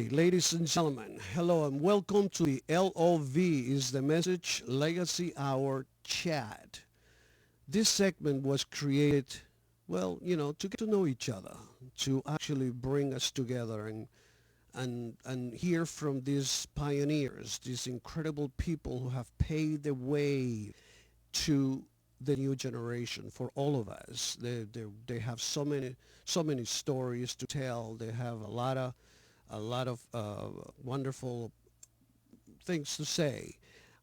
right, ladies and gentlemen, hello and welcome to the L.O.V. is the Message Legacy Hour chat. This segment was created, well, to get to know each other, to actually bring us together and hear from these pioneers, these incredible people who have paved the way to the new generation for all of us. They have so many stories to tell. They have a lot of wonderful things to say.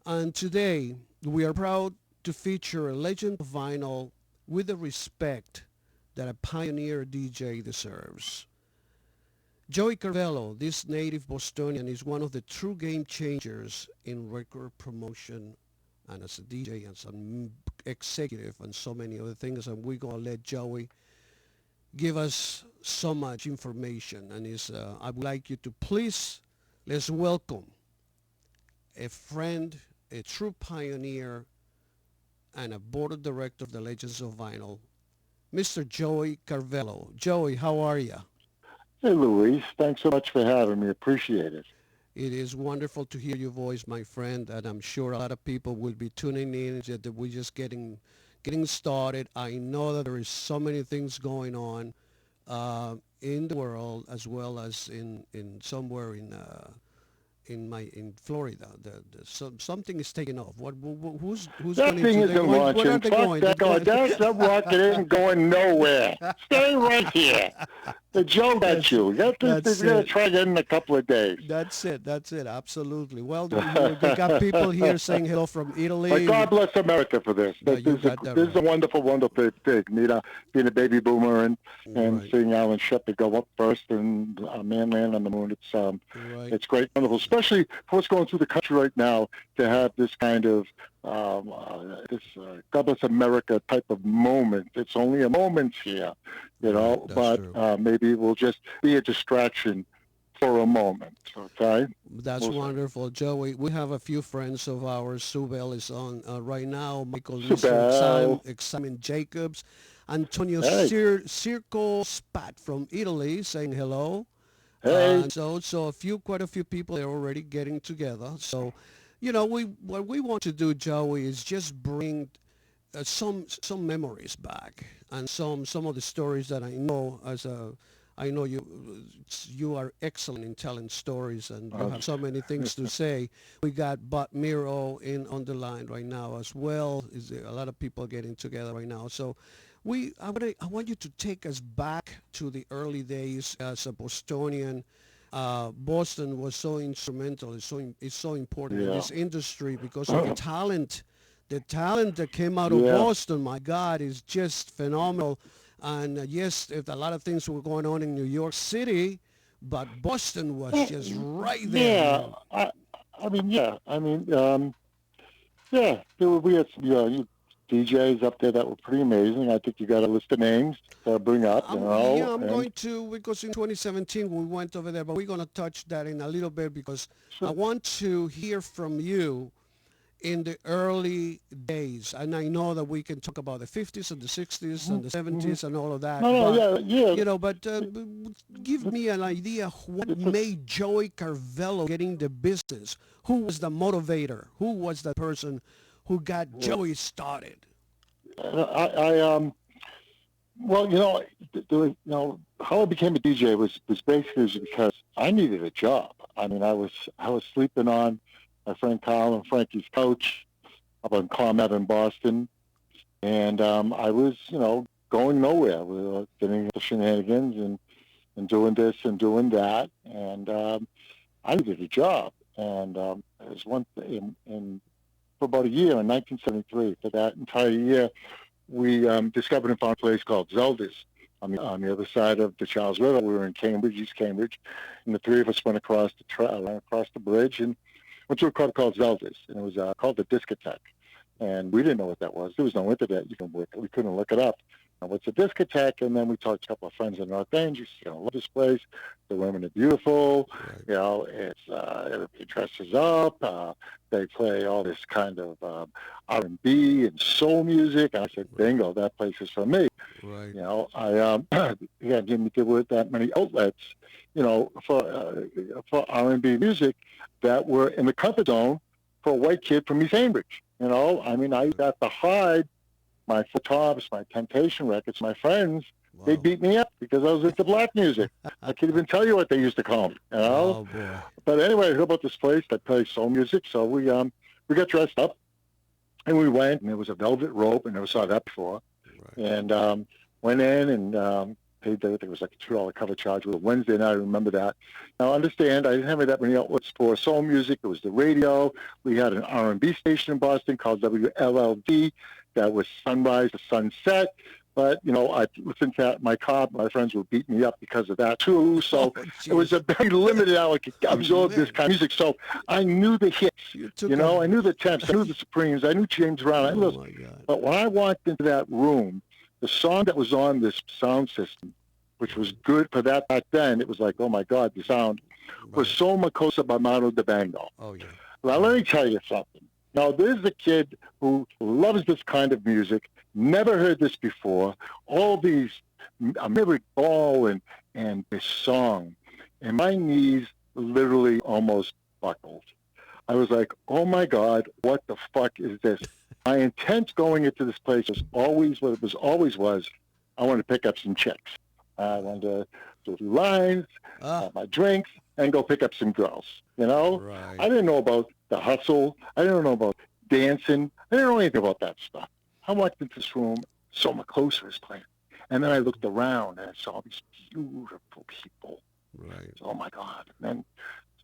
And today we are proud to feature a legend of vinyl with the respect that a pioneer DJ deserves. Joey Carvello, this native Bostonian, is one of the true game changers in record promotion and as a DJ and some executive and so many other things. And we're going to let Joey give us so much information. And I would like you to please, let's welcome a friend, a true pioneer, and a board of director of the Legends of Vinyl, Mr. Joey Carvello. Joey, how are you? Hey, Luis. Thanks so much for having me. Appreciate it. It is wonderful to hear your voice, my friend, and I'm sure a lot of people will be tuning in. That we're just getting started. I know that there is so many things going on in the world as well as in somewhere in Florida. Something is taking off. Who's That going thing to? isn't What are launching. they Fuck going? that. That's not rocket ain't going nowhere. Stay right here. The Joe got you. That thing is going to try again in a couple of days. That's it. Absolutely. Well, we got people here saying hello from Italy. But God bless America for this. This is a wonderful, wonderful thing. Being a baby boomer and seeing Alan Shepard go up first and Man Land on the Moon. It's great, wonderful, especially for what's going through the country right now to have this kind of God bless America type of moment. It's only a moment here, but maybe it will just be a distraction for a moment, okay? That's wonderful, Joey. We have a few friends of ours. Sue Bell is on right now. Michael Examen Jacobs. Antonio Circo Spat from Italy saying hello. Hey. So quite a few people are already getting together. So, what we want to do, Joey, is just bring some memories back and some of the stories that I know you are excellent in telling stories and you have so many things to say. We got Bob Miro on the line right now as well. Is there a lot of people getting together right now? So I want you to take us back to the early days as a Bostonian. Boston was so instrumental. It's so important in this industry because of the talent. The talent that came out of Boston, my God, is just phenomenal. And yes, if a lot of things were going on in New York City, but Boston was just right there. We had some, DJs up there that were pretty amazing. I think you got a list of names to bring up, I'm going to, because in 2017 we went over there, but we're going to touch that in a little bit because I want to hear from you in the early days. And I know that we can talk about the 50s and the 60s and the 70s and all of that. But give me an idea of what made Joey Carvello get in the business. Who was the motivator? Who was the person who got Joey started? How I became a DJ was basically because I needed a job. I mean, I was sleeping on my friend Kyle and Frankie's couch up on Carmet in Boston, and I was, going nowhere. We were getting into shenanigans and doing this and doing that, and I needed a job. And it was one thing for about a year in 1973. For that entire year, we discovered and found a place called Zelda's on the other side of the Charles River. We were in Cambridge, East Cambridge, and the three of us went across the bridge and went to a club called Zelda's, and it was called the Discotheque. And we didn't know what that was. There was no internet. We couldn't look it up. what's a discotheque? And then we talked to a couple of friends in North End. You see, I love this place. The women are beautiful. Right. You know, it's everybody dresses up. They play all this kind of R&B and soul music. And I said, bingo, that place is for me. Right. You know, I didn't deal with that many outlets, you know, for R&B music that were in the comfort zone for a white kid from East Cambridge. You know, I mean, I got to hide my Four Tops, my Temptation records. My friends, Wow. they beat me up because I was into black music. I can't even tell you what they used to call me, you know? Oh, boy. But anyway, I heard about this place that plays soul music, so we got dressed up, and we went, and it was a velvet rope. I never saw that before. Right. And went in and paid there was like a $2 cover charge. It was a Wednesday night, I remember that. Now, understand, I didn't have that many outlets for soul music. It was the radio. We had an R&B station in Boston called L.O.V. that was sunrise to sunset. But, you know, I listened to that in my car. My friends would beat me up because of that, too. So it was a very limited hour to absorb this kind of music. So I knew the hits, you know. I knew the Temps. I knew the Supremes. I knew James Brown. I knew those. My God. But when I walked into that room, the song that was on this sound system, which was good for that back then, it was like, oh, my God, the sound was So Makosa by Mano Dibango. Oh, yeah. Well, let me tell you something. Now, there's a kid who loves this kind of music, never heard this before, all these, I remember all and this song, and my knees literally almost buckled. I was like, oh, my God, what the fuck is this? My intent going into this place was always what it was always was, I wanted to pick up some chicks. I wanted to do a few lines, have my drinks, and go pick up some girls, you know? Right. I didn't know about the hustle. I didn't know about dancing. I didn't know anything about that stuff. I walked into this room, so Makosa was playing. And then I looked around and I saw these beautiful people. Right. Oh, my God. And then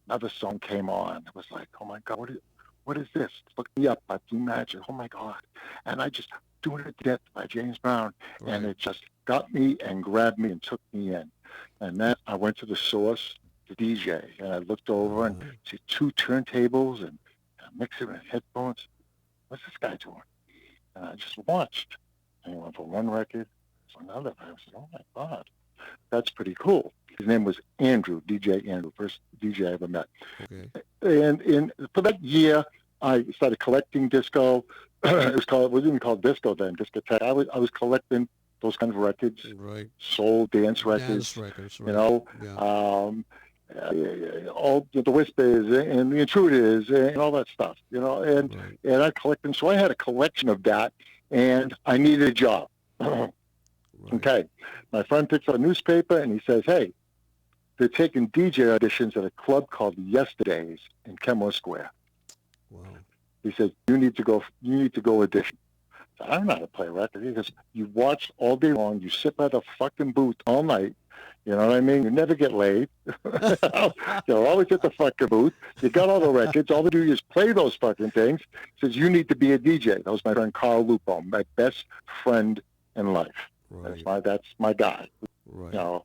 another song came on. It was like, oh, my God, what is this? Look me up by Blue Magic. Oh, my God. And I just Doing It to Death by James Brown. Right. And it just got me and grabbed me and took me in. And then I went to the source, the Deejay, and I looked over and see two turntables and a mixer and headphones. What's this guy doing? And I just watched. And he went from one record to another. I was like, oh, my God, that's pretty cool. His name was Andrew, DJ Andrew, first DJ I ever met. Okay. And for that year, I started collecting disco. It wasn't even called disco then, discotheque. I was collecting those kind of records, Right. soul dance records, Right. you know, all the Whispers and the Intruders and all that stuff, you know, and I collected. So I had a collection of that, and I needed a job. Okay, my friend picks up a newspaper and he says, "Hey, they're taking DJ auditions at a club called Yesterdays in Kenmore Square." Wow. He says, "You need to go audition." I don't know how to play a record. He goes, "You watch all day long. You sit by the fucking booth all night. You know what I mean? You never get laid. You're always at the fucking booth. You got all the records. All they do is play those fucking things." He says, "You need to be a DJ." That was my friend Carl Lupo, my best friend in life. Right. That's my guy. Right. You know,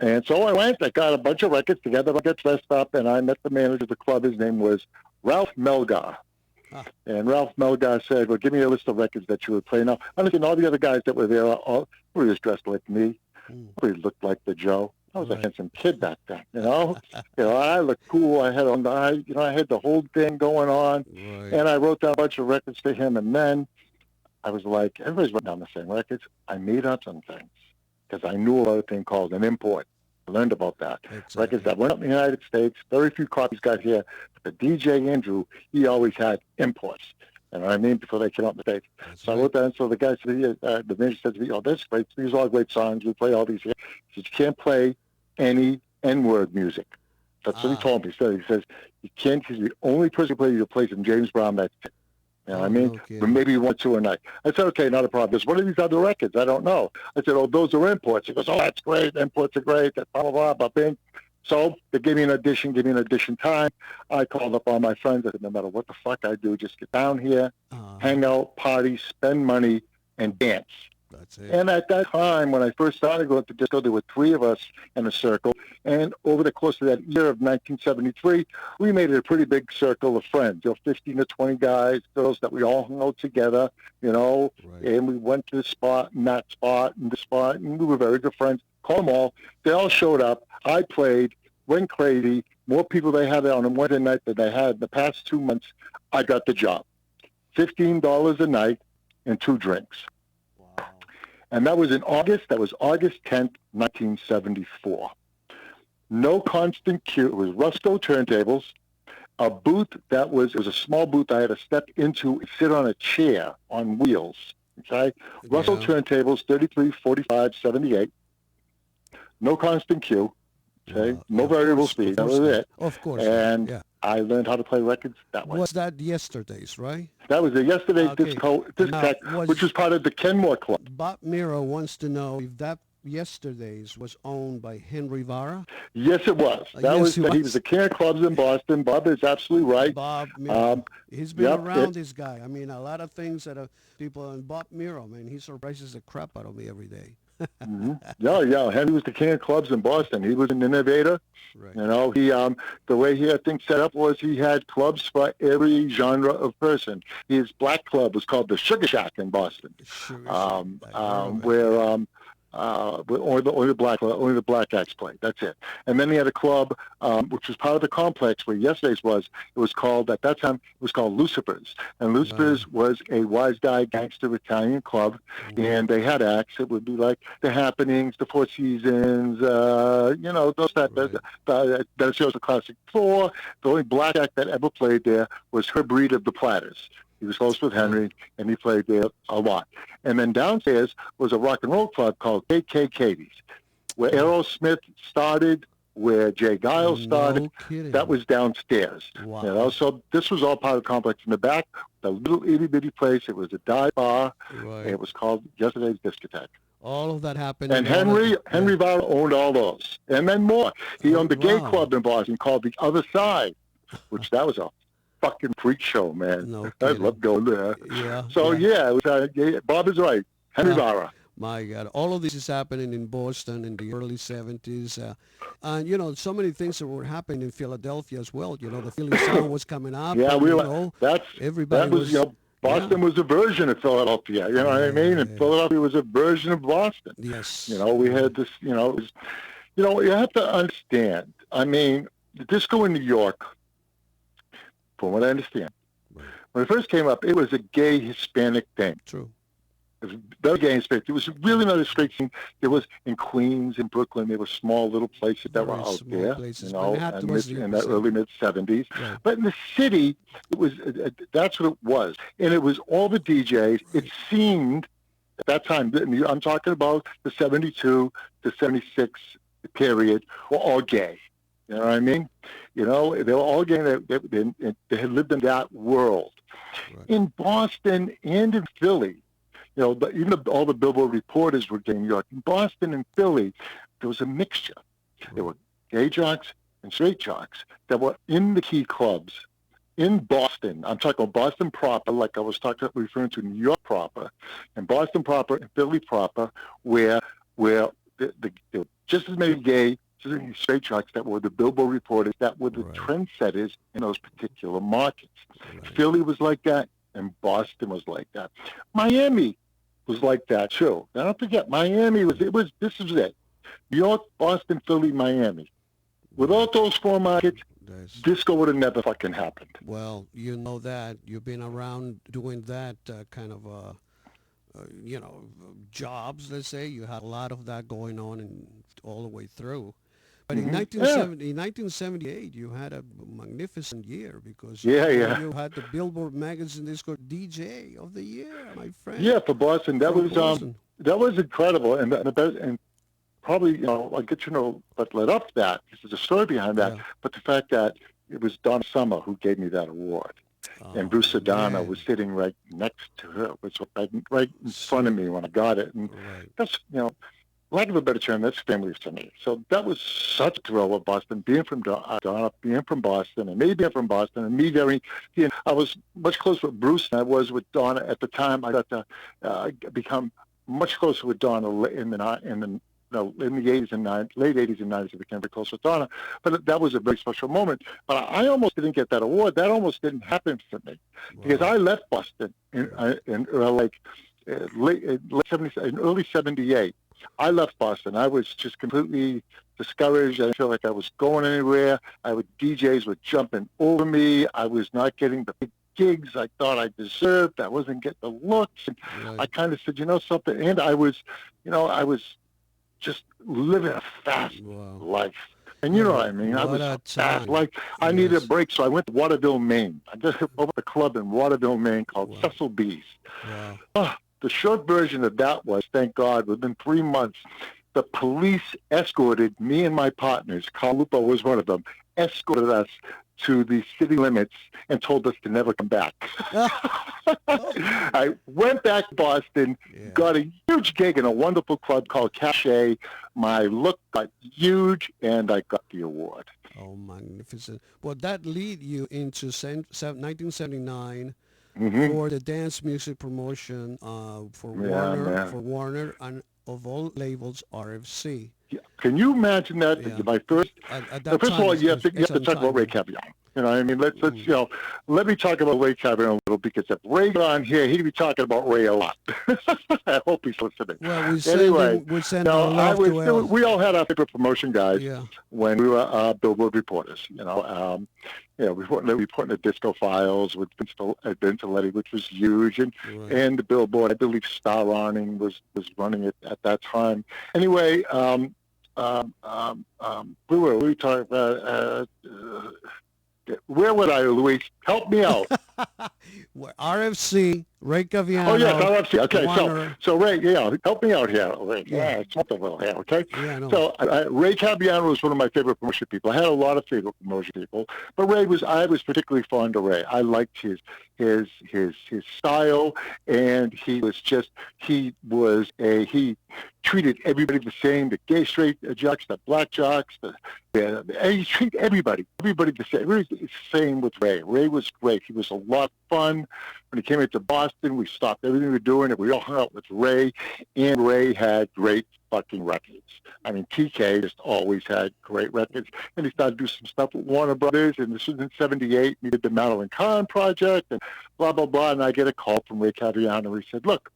and so I went. I got a bunch of records together. I got dressed up, and I met the manager of the club. His name was Ralph Melgar. And Ralph Melgar said, "Well, give me a list of records that you would play." Now, I understand all the other guys that were there, everybody was dressed like me. Everybody looked like the Joe. I was a handsome kid back then, you know. I looked cool. I had I had the whole thing going on, and I wrote down a bunch of records for him. And then I was like, everybody's writing down the same records. I made up some things because I knew about a thing called an import. I learned about that. Exactly. Records that went up in the United States, very few copies got here. But the DJ Andrew, he always had imports. You know what I mean? Before they came out in the States. So I wrote that, and so the guy said, the manager said to me, "Oh, that's great. These are all great songs. We play all these here." He says, "You can't play any N-word music." That's what he told me. He says, "You can't, because the only person who plays some James Brown, that's it." You know what I mean? Okay. But maybe one, two a night. I said, "Okay, not a problem." He goes, "What are these other records?" I don't know. I said, "Oh, those are imports." He goes, "Oh, that's great. Imports are great. Blah, blah, blah, blah, bing." So they gave me an audition time. I called up all my friends. I said, "No matter what the fuck I do, just get down here, hang out, party, spend money, and dance." That's it. And at that time, when I first started going to disco, there were 3 of us in a circle. And over the course of that year of 1973, we made it a pretty big circle of friends, 15 to 20 guys, girls that we all hung out together, Right. and we went to this spot and that spot and this spot, and we were very good friends. Call them all. They all showed up. I played, went crazy. More people they had on a Wednesday night than they had in the past 2 months. I got the job. $15 a night and 2 drinks. Wow. And that was in August. That was August 10th, 1974. No constant cue. It was Rusco turntables, a booth it was a small booth I had to step into and sit on a chair on wheels. Okay? Rusco turntables, 33, 45, 78. No constant cue. Okay? No variable speed. That was it. Of course. And I learned how to play records that way. Was that Yesterday's, right? That was the Yesterday's Discotheque, which was part of the Kenmore Club. Bob Miro wants to know if that Yesterday's was owned by Henry Vara. Yes, it was. He was the king of clubs in Boston. Bob is absolutely right. Bob Miro. He's been around this guy. I mean, a lot of things that people, and Bob Miro, man, he surprises the crap out of me every day. Mm-hmm. Yeah. Henry was the king of clubs in Boston. He was an innovator. Right. He the way he had things set up was he had clubs for every genre of person. His black club was called the Sugar Shack in Boston, where only the black acts played. That's it. And then he had a club which was part of the complex where Yesterday's was. It was called at that time. It was called Lucifer's, and Lucifer's was a wise guy gangster Italian club, and they had acts. It would be like the Happenings, the Four Seasons, those type that shows the classic 4. The only black act that ever played there was Herb Reed of the Platters. He was close with Henry, and he played there a lot. And then downstairs was a rock and roll club called KK Katie's, where Aerosmith started, where Jay Giles started. That was downstairs. Wow. So this was all part of the complex. In the back, the little itty-bitty place, it was a dive bar. Right. It was called Yesterday's Discotheque. All of that happened. And Henry Vara owned all those. And then more. He owned the gay club in Boston called The Other Side, which that was a fucking freak show, man. No I love going there. Yeah. So it was, Bob is right. Henry Vara. My God, all of this is happening in Boston in the early 70s. And, so many things that were happening in Philadelphia as well. The Philly sound was coming up. Yeah, and, everybody was Boston was a version of Philadelphia. You know what I mean? And Philadelphia was a version of Boston. Yes. We had this, you have to understand. I mean, the disco in New York, from what I understand, when it first came up, it was a gay Hispanic thing. True. It was very gay Hispanic. It was really not a straight thing. There was in Queens, in Brooklyn, there were small little places that were out there, in the early mid-70s. Right. But in the city, it was that's what it was. And it was all the DJs. It seemed at that time, I'm talking about the 72 to 76 period, were all gay. You know what I mean? They were all gay. They had lived in that world. Right. In Boston and in Philly, even all the Billboard reporters were gay in New York. In Boston and Philly, there was a mixture. Right. There were gay jocks and straight jocks that were in the key clubs. In Boston, I'm talking about Boston proper, like I was referring to New York proper, and Boston proper and Philly proper, where there were just as many gay, just as many straight jocks that were the Billboard reporters, that were the trendsetters in those particular markets. Right. Philly was like that, and Boston was like that. Miami was like that too. Now, don't forget, Miami this was it. New York, Boston, Philly, Miami. Without those 4 markets, disco would have never fucking happened. Well, you know that. You've been around doing that kind of, jobs, let's say. You had a lot of that going on and all the way through. But in 1978, you had a magnificent year because you had the Billboard magazine disco DJ of the year, my friend. Yeah, for Boston, that was incredible, and probably I'll get what led up to that. There's a story behind that, but the fact that it was Donna Summer who gave me that award, and Bruce Sedana was sitting right next to her, which was right in front of me when I got it, and that's lack of a better term, that's family to me. So that was such a thrill of Boston, being from Donna, being from Boston, and me being from Boston, and me I was much closer with Bruce than I was with Donna at the time. I got to become much closer with Donna in the 80s and late 80s and 90s. I became very close with Donna, but that was a very special moment. But I almost didn't get that award. That almost didn't happen for me because I left Boston in early '78. I left Boston. I was just completely discouraged. I didn't feel like I was going anywhere. DJs were jumping over me. I was not getting the big gigs I thought I deserved. I wasn't getting the looks. And I kind of said, something. And I was just living a fast life. And you know what I mean? I was fast. Like, I needed a break, so I went to Waterville, Maine. I just opened a club in Waterville, Maine called Cecil B's. Wow. The short version of that was, thank God, within 3 months, the police escorted me and my partners, Carl Lupo was one of them, escorted us to the city limits and told us to never come back. I went back to Boston, got a huge gig in a wonderful club called Cachet. My look got huge, and I got the award. Oh, magnificent. Well, that lead you into 1979 for the dance music promotion for Warner, and of all labels, RFC. Yeah. Can you imagine that? Yeah. My first. First of all, you have to talk about Ray Caviano. You know, I mean, let's let me talk about Ray Caviano a little, because if Ray got on here, he'd be talking about Ray a lot. I hope he's listening. Well, we all had our favorite promotion guys when we were Billboard reporters. Reporting the disco files with Vince Aletti, which was huge, and the Billboard. I believe Star Awning was running it at that time. Anyway, we were talking about. Where would I, Luis? Help me out. RFC, Ray Caviano. Oh, yes, RFC. Okay, so Ray, help me out here. Ray. It's something a little here, okay? Yeah, I know. So Ray Caviano was one of my favorite promotion people. I had a lot of favorite promotion people, but I was particularly fond of Ray. I liked his style, and he treated everybody the same, the gay, straight jocks, the black jocks, he treated everybody the same. Really the same with Ray. Ray was great. He was a lot of fun. When he came into Boston, we stopped everything we were doing, and we all hung out with Ray, and Ray had great fucking records. I mean, TK just always had great records, and he started to do some stuff with Warner Brothers, and this was in '78, he did the Madeline Kahn project, and blah, blah, blah, and I get a call from Ray Caviano. He said, look,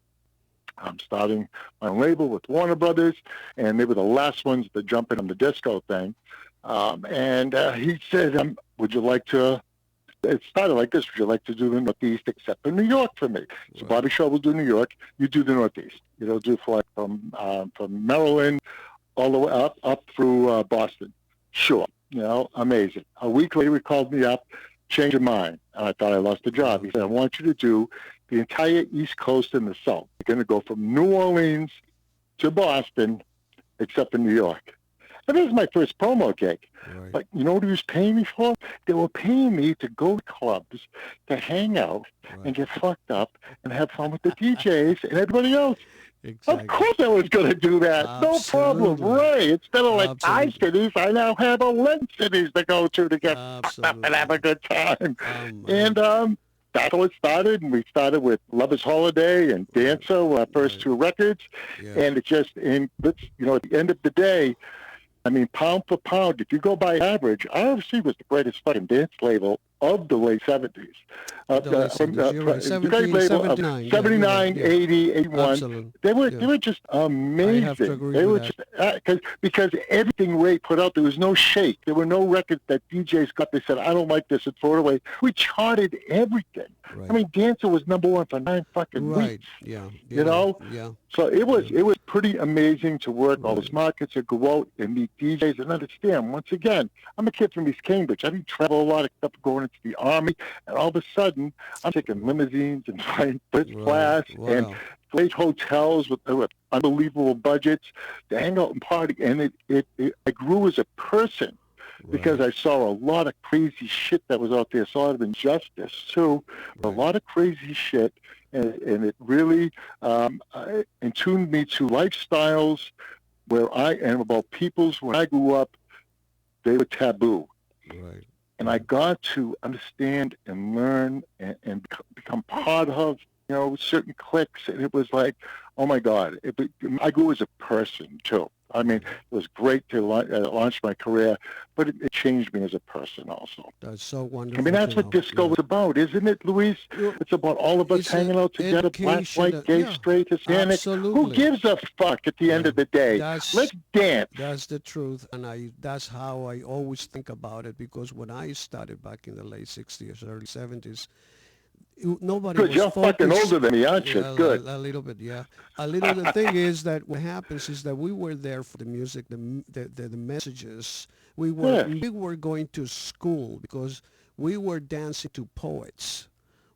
I'm starting my own label with Warner Brothers, and they were the last ones to jump in on the disco thing. And he said, would you like to, it started like this, would you like to do the Northeast except for New York for me? So Bobby Shaw will do New York, you do the Northeast. You'll do from Maryland all the way up through Boston. Sure, amazing. A week later, he called me up, changed your mind. And I thought I lost the job. He said, I want you to do the entire East Coast and the South. You're going to go from New Orleans to Boston, except in New York. And this is my first promo gig. Right. But you know what he was paying me for? They were paying me to go to clubs, to hang out, and get fucked up, and have fun with the DJs and everybody else. Exactly. Of course I was going to do that. Absolutely. No problem. Right. Instead of like I-cities, I now have 11 cities to go to get fucked up and have a good time. And that's how it started. And we started with Lover's Holiday and Dancer, our first two records. Yeah. And at the end of the day, I mean, pound for pound, if you go by average, RFC was the greatest fucking dance label of the late 70s. Right. 79, 80, 81. Absolutely. They were just amazing. I have to agree with that. Because everything Ray put out, there was no shake. There were no records that DJs got. They said, I don't like this, and throw it away. We charted everything. Right. I mean, Dancer was #1 for 9 fucking weeks. Yeah. Yeah. So it was pretty amazing to work all those markets and go out and meet DJs and understand. Once again, I'm a kid from East Cambridge. I didn't travel a lot except going into the Army, and all of a sudden, I'm taking limousines and flying first class and great hotels with unbelievable budgets to hang out and party. And I grew as a person. Because I saw a lot of crazy shit that was out there, a lot of injustice too, a lot of crazy shit, and it really attuned me to lifestyles where I am about peoples. When I grew up, they were taboo, and I got to understand and learn and become part of certain clicks, and it was like, oh my God, I grew as a person too. I mean, it was great to launch my career, but it changed me as a person also. That's so wonderful. I mean, that's what disco is about, isn't it, Luis? It's about all of us hanging out together, black, white, gay, straight, Hispanic. Absolutely. Who gives a fuck at the end of the day? Let's dance. That's the truth, and that's how I always think about it, because when I started back in the late 60s, early 70s, nobody was you're focused. Fucking older than me, aren't you? Good. A little bit, yeah. The thing is that what happens is that we were there for the music, the messages. We were going to school because we were dancing to poets.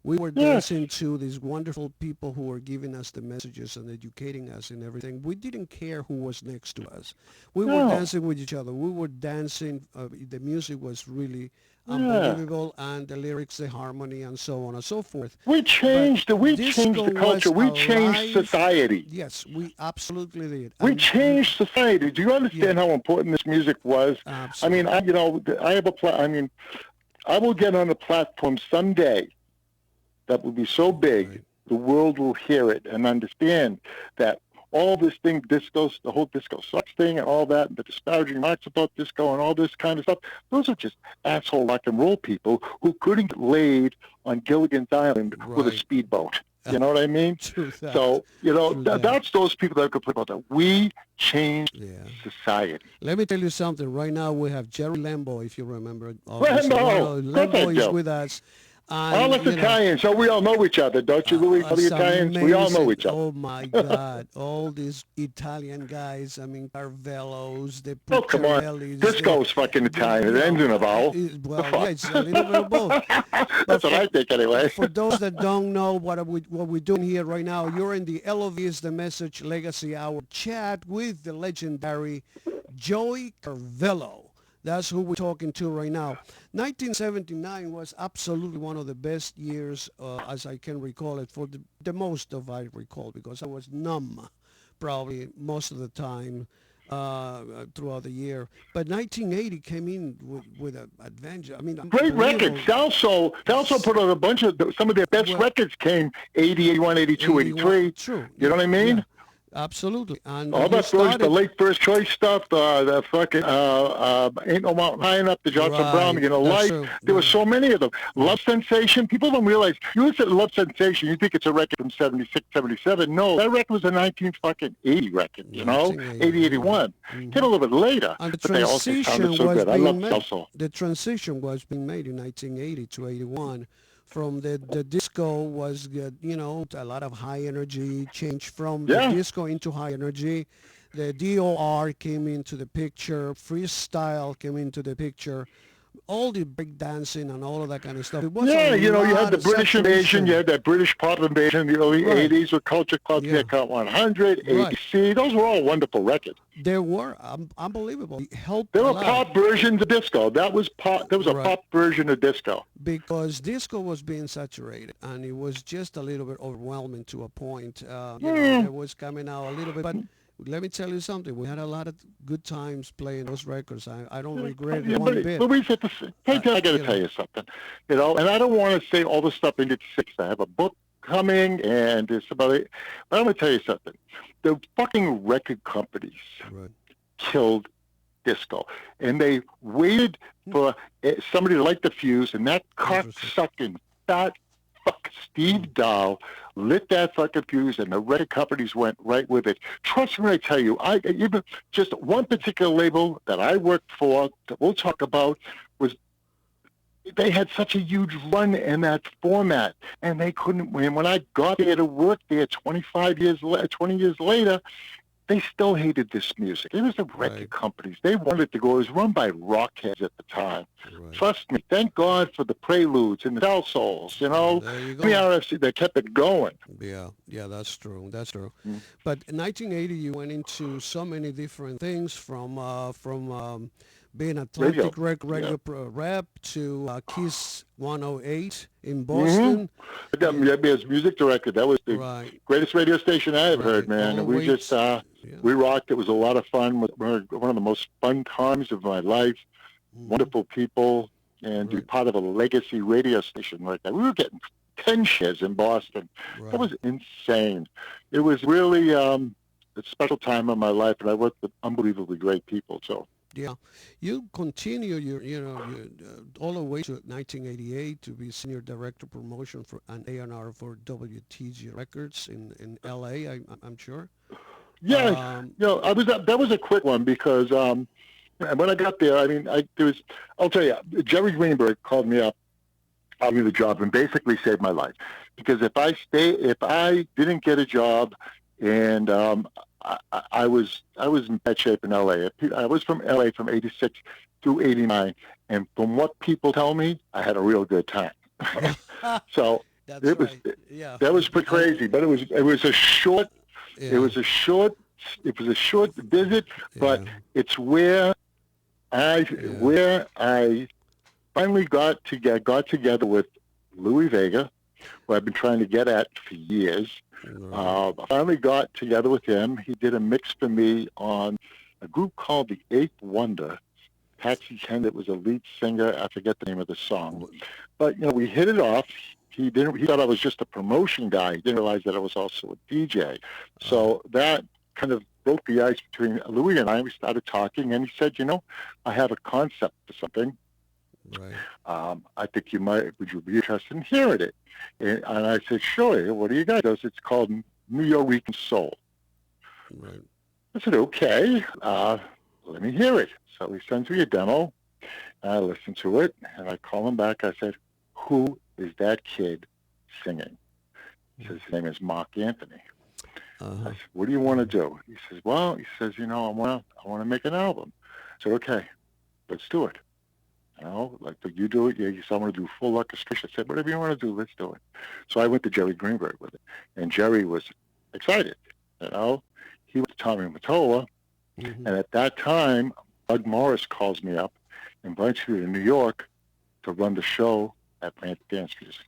We were dancing to these wonderful people who were giving us the messages and educating us in everything. We didn't care who was next to us. We were dancing with each other. We were dancing. The music was really unbelievable, and the lyrics, the harmony, and so on and so forth. We changed the culture. We changed society. Yes, we absolutely did. We changed society. Do you understand how important this music was? Absolutely. I mean, I will get on a platform someday that will be so big, the world will hear it and understand that all this thing, disco, the whole disco sucks thing and all that, and the disparaging remarks about disco and all this kind of stuff, those are just asshole rock and roll people who couldn't get laid on Gilligan's Island with a speedboat. You know what I mean? So, that's those people that could play about that. We changed society. Let me tell you something. Right now we have Jerry Lambo, if you remember. Lambo is with us. All us Italians, so we all know each other, don't you, Louis? All the Italians, we all know each other. Oh, my God. All these Italian guys, I mean, Carvellos, the Oh, come on. Disco's fucking Italian. It ends in a vowel. Well, yeah, it's a little bit of both. That's what I think, anyway. For those that don't know what we're doing here right now, you're in the L.O.V. is the Message Legacy Hour chat with the legendary Joey Carvello. That's who we're talking to right now. 1979 was absolutely one of the best years, as I can recall it, for the most of I recall, because I was numb probably most of the time throughout the year. But 1980 came in with an adventure. I mean, great records. Dalso put out a bunch of, some of their best records came 80, 81, 82, 83. True. You know what I mean? Yeah. Absolutely. And all that the late First Choice stuff, the fucking Ain't No Mountain High Enough, the Johnson Brown, Life. True. There were so many of them. Love Sensation. People don't realize, you listen to Love Sensation, you think it's a record from 76, 77. No, that record was a 1980 record, 80, 81. Hit a little bit later. And but they also sounded so good. I love Dalso. The transition was being made in 1980 to 81. From the disco was, a lot of high energy, change from the disco into high energy. The DOR came into the picture, freestyle came into the picture, all the break dancing and all of that kind of stuff. It was you had the British invasion, you had that British pop invasion in the early 80s with Culture Club, Count 100, ABC. Those were all wonderful records. They were unbelievable. They were pop versions of disco. That was pop. There was a pop version of disco. Because disco was being saturated, and it was just a little bit overwhelming to a point. It was coming out a little bit, but let me tell you something. We had a lot of good times playing those records. I don't regret it one bit. Louise, I got to tell you something. And I don't want to say all the stuff into six. I have a book coming, and there's about it. But I'm going to tell you something. The fucking record companies killed disco, and they waited for somebody to light the fuse, and that cocksucking fat fuck Steve Dahl lit that fucking fuse, and the record companies went right with it. Trust me when I tell you, even just one particular label that I worked for that we'll talk about was, they had such a huge run in that format, and they couldn't win. When I got there to work there 20 years later, they still hated this music. It was the record companies. They wanted to go. It was run by rockheads at the time. Trust me. Thank God for the Preludes and the Del Souls, The RFC, they kept it going. Yeah, that's true. That's true. But in 1980, you went into so many different things from being Atlantic radio rep to Kiss 108 in Boston. I got me as music director. That was the greatest radio station I ever heard, man. And we just, we rocked. It was a lot of fun. One of the most fun times of my life. Wonderful people. And be part of a legacy radio station like that. We were getting 10 shares in Boston. Right. That was insane. It was really a special time of my life, and I worked with unbelievably great people. So Yeah, you continue all the way to 1988 to be senior director promotion for an A&R for WTG Records in L.A. I'm sure. yeah, Um, I was that was a quick one because and when I got there, I mean, I'll tell you, Jerry Greenberg called me up, offered me the job, and basically saved my life. Because if I didn't get a job, and I was in bad shape in L.A. I was from L.A. from '86 through '89, and from what people tell me, I had a real good time. So that's it was right. Yeah. that was pretty crazy, but it was a short it Yeah. was a short it was a short visit, but Yeah. it's where Yeah. I finally got together with Louis Vega, who I've been trying to get at for years. Right. I finally got together with him. He did a mix for me on a group called the Eighth Wonder. Patsy Kendall was a lead singer. I forget the name of the song, but we hit it off. He didn't. He thought I was just a promotion guy. He didn't realize that I was also a DJ. So that kind of broke the ice between Louis and I. We started talking, and he said, I have a concept for something. Right. I think would you be interested in hearing it? And I said, sure. What do you got? He goes, it's called New York Soul. Right. I said, okay, let me hear it. So he sends me a demo. I listen to it, and I call him back. I said, who is that kid singing? He says, his name is Mark Anthony. I said, what do you want to do? He says, I want to make an album. I said, okay, let's do it. Like you do it. You want to do full orchestration. I said, whatever you want to do, let's do it. So I went to Jerry Greenberg with it, and Jerry was excited. He was Tommy Mottola, and at that time, Bud Morris calls me up, invites me to New York to run the show at Atlantic Dance Music.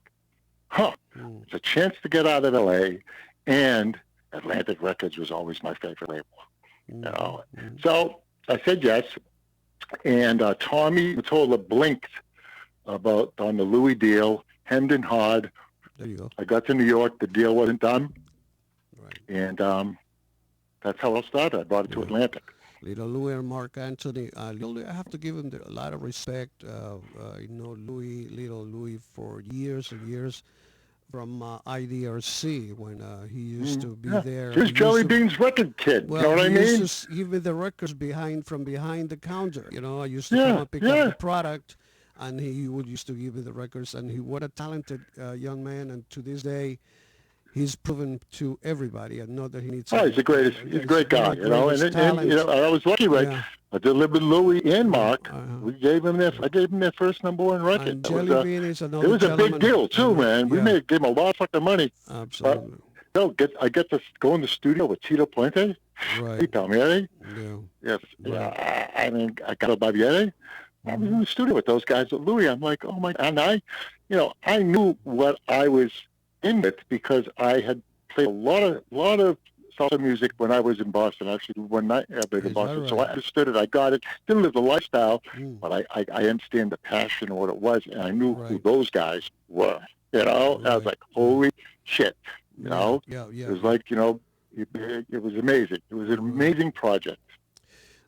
It's a chance to get out of L.A., and Atlantic Records was always my favorite label. So I said yes. And Tommy Mottola blinked on the Louis deal, hemmed and hawed. There you go. I got to New York, the deal wasn't done, Right. and that's how it started. I brought it to Atlantic. Little Louis and Mark Anthony. I have to give him a lot of respect. Little Louis, for years and years from IDRC when he used to be there. He was Jelly Bean's record kid. Well, you know what I mean? He used to give me the records from behind the counter. I used to come and pick up the product, and he would used to give me the records. And what a talented young man. And to this day, he's proven to everybody. And not that he needs. He's the greatest. He's a great guy. And I was lucky, right? Yeah. I delivered Louis and Mark. I gave them their first number one record. And Jelly Bean is another. It was a big deal too, man. We gave him a lot of fucking money. Absolutely. I get to go in the studio with Tito Puente. Right. Hey, Palmieri. Yeah. Yes. Right. I got Barbieri. I was in the studio with those guys with Louis. I'm like, oh my, and I knew what I was in with because I had played a lot of salsa music when I was in Boston. Actually, one night I played in Boston, so I understood it. I got it. Didn't live the lifestyle, but I understand the passion and what it was, and I knew who those guys were. I was like, holy shit. Yeah. It was like, it was amazing. It was an amazing project.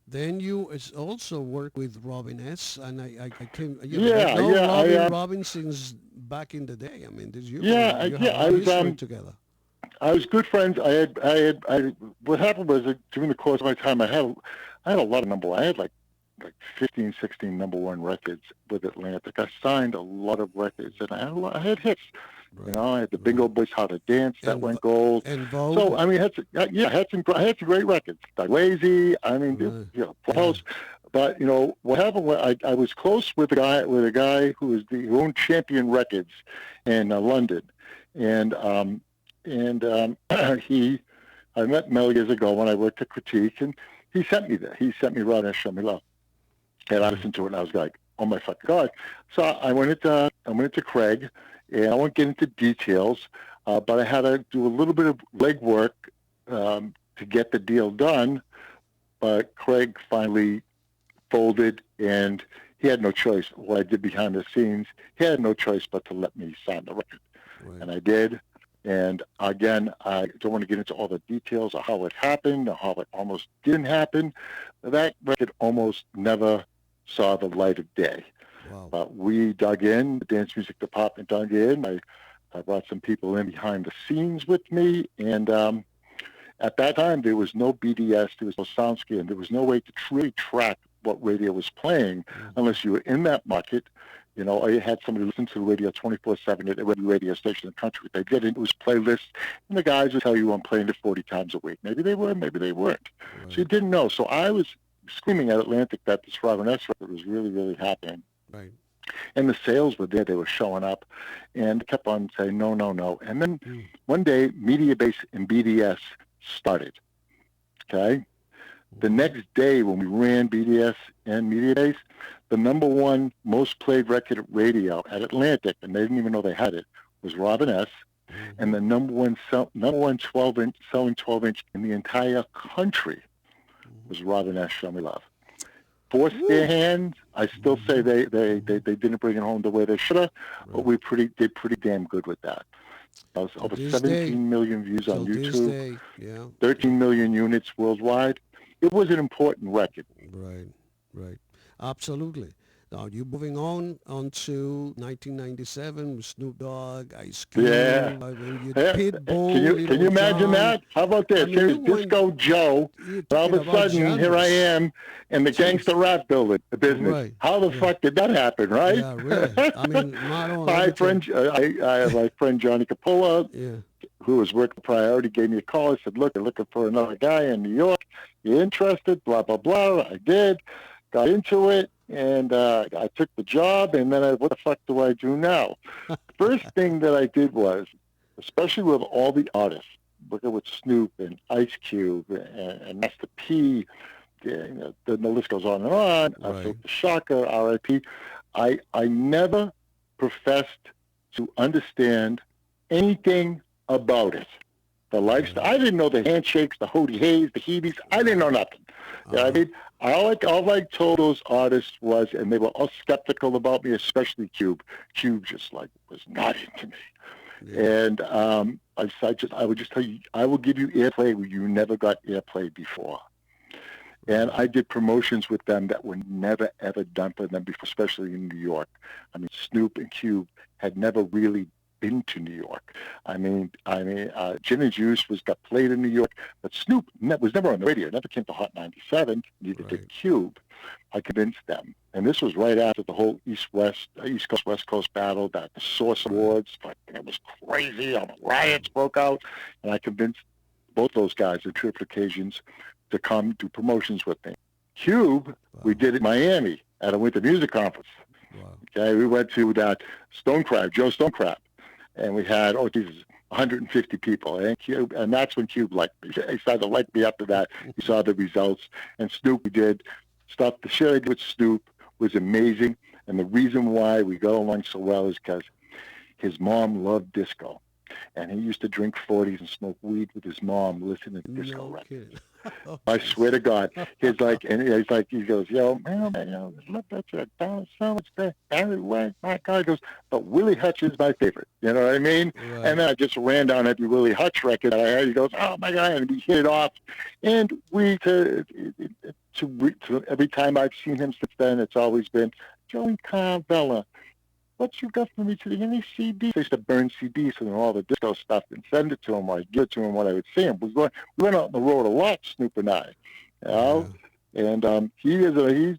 Then you also work with Robin S. And I came. Robin since back in the day. I mean, did you? I was together. I was good friends. What happened was during the course of my time, I had a lot of number one. I had like 15, 16 number one records with Atlantic. I signed a lot of records, and I had hits. Right. I had the Bingo Boys How to Dance that went gold. And Vogue. So I mean, I had some great records. Lazy. I mean, Pulse. But what happened was I was close with a guy who owned Champion Records in London, and I met Mel years ago when I worked at Critique, and he sent me there. He sent me Rod and Show Me Love, and I listened to it, and I was like, oh my fucking God. So I went into Craig. And I won't get into details, but I had to do a little bit of legwork to get the deal done. But Craig finally folded, and he had no choice. What I did behind the scenes, he had no choice but to let me sign the record. and I did. And again, I don't want to get into all the details of how it happened or how it almost didn't happen. That record almost never saw the light of day. Wow. But we dug in, the dance music department dug in. I brought some people in behind the scenes with me, and at that time, there was no BDS, there was no sound scan, there was no way to truly track what radio was playing unless you were in that market, or you had somebody listen to the radio 24/7 at every radio station in the country. They did it was playlists, and the guys would tell you I'm playing it 40 times a week. Maybe they were, maybe they weren't. Right. So you didn't know. So I was screaming at Atlantic that this Robin S record was really, really happening. Right. And the sales were there. They were showing up, and kept on saying, no, no, no. And then one day, Media Base and BDS started, okay? The next day when we ran BDS and Media Base, the number one most played record at radio at Atlantic, and they didn't even know they had it, was Robin S. And the number one 12-inch selling 12-inch in the entire country was Robin S. Show Me Love. Forced their hands. I still say they didn't bring it home the way they should have, but we did pretty damn good with that. That was over 17 million views on YouTube, 13 million units worldwide. It was an important record. Right, right. Absolutely. Now, you're moving on to 1997 with Snoop Dogg, Ice Cube, Pitbull. Can you imagine that? How about this? Here's Disco Joe. All of a sudden, here I am in the gangster rap business. Right. How the fuck did that happen, right? Yeah, really. I mean, my friend, I have my friend Johnny Capola, who was working Priority, gave me a call. He said, look, they're looking for another guy in New York. You interested? Blah, blah, blah. I did. Got into it. And I took the job, and then what the fuck do I do now? First thing that I did was, especially with all the artists, working with Snoop and Ice Cube and Master P, the list goes on and on, right. Shaka, R.I.P., I never professed to understand anything about it. The lifestyle. I didn't know the handshakes, the hoody hays, the heebies. I didn't know nothing. You know what I mean? All I told those artists was, and they were all skeptical about me, especially Cube. Cube just was not into me. Yeah. And I would just tell you, I will give you airplay where you never got airplay before. And I did promotions with them that were never, ever done for them before, especially in New York. I mean, Snoop and Cube had never really been to New York. I mean, Gin and Juice got played in New York, but Snoop was never on the radio. It never came to Hot 97. Neither did Cube. I convinced them, and this was right after the whole East Coast West Coast battle, that the Source Awards. It was crazy. All the riots broke out, and I convinced both those guys on 2 occasions to come do promotions with me. Cube, we did it in Miami at a Winter Music Conference. Wow. Okay, we went to that Joe Stonecrab. And we had, 150 people. And that's when Cube liked me. He started to like me after that. He saw the results. And Snoop, we did stuff. The shit I did with Snoop was amazing. And the reason why we got along so well is because his mom loved disco. And he used to drink 40s and smoke weed with his mom, listening to disco records. I swear to God, he goes, yo, man, look at you, down so much there, Barry White, my God. He goes, but Willie Hutch is my favorite. You know what I mean? Right. And then I just ran down every Willie Hutch record that I had. He goes, oh my God, and we hit it off. And every time I've seen him since then, it's always been, Joey Carvello, what you got for me today? Any CDs? I used to burn CDs and all the disco stuff and send it to him, or I'd give it to him when I would see him. We went out on the road a lot, Snoop and I. You know? Yeah. And he's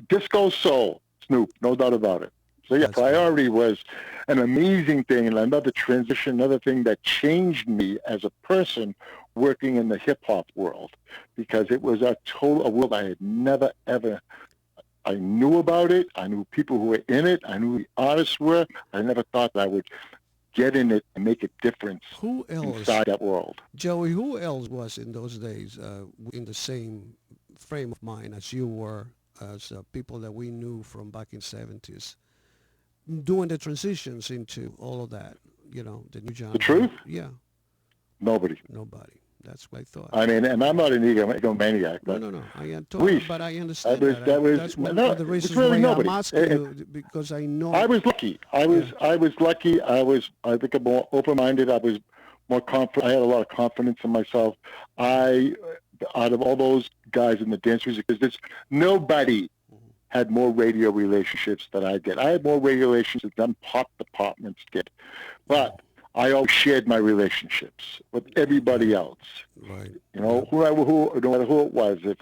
disco soul, Snoop, no doubt about it. So yeah, Priority was an amazing thing, and another transition, another thing that changed me as a person working in the hip-hop world, because it was a world I had never, ever. I knew about it. I knew people who were in it. I knew who the artists were. I never thought that I would get in it and make a difference inside that world. Joey, who else was in those days in the same frame of mind as you were, as people that we knew from back in the 70s, doing the transitions into all of that, the new genre? The truth? Yeah. Nobody. That's what I thought. I mean, and I'm not an egomaniac, No, but no, no. Luis, But I understand that was that's one no, of the it's reasons really why I'm nobody. asking you, because I I know. was lucky. Yeah. I was lucky. I think I'm more open-minded. I was more confident. I had a lot of confidence in myself. I, out of all those guys in the dance music business, nobody had more radio relationships than I did. I had more radio relationships than pop departments did. But I always shared my relationships with everybody else. Right. You know, no matter who it was. If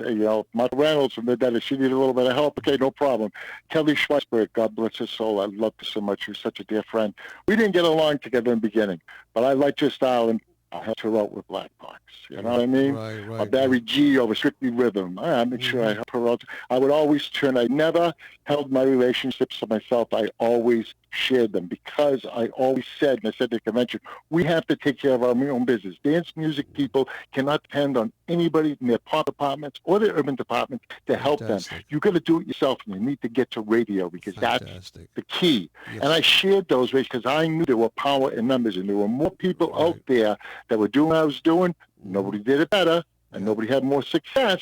Martha Reynolds from the dead, if she needed a little bit of help, okay, no problem. Kelly Schweisberg, God bless her soul, I loved her so much. She was such a dear friend. We didn't get along together in the beginning, but I liked your style, and I helped her out with Black Box. You know what I mean? Right. Barry G over Strictly Rhythm. I made sure I helped her out. I would always I never held my relationships to myself. I always shared them, because I always said, and I said at the convention, we have to take care of our own business. Dance music people cannot depend on anybody in their pop departments or their urban departments to help them. You got to do it yourself, and you need to get to radio, because that's the key. Yes. And I shared those ways because I knew there were power in numbers, and there were more people out there that were doing what I was doing. Nobody did it better, and nobody had more success.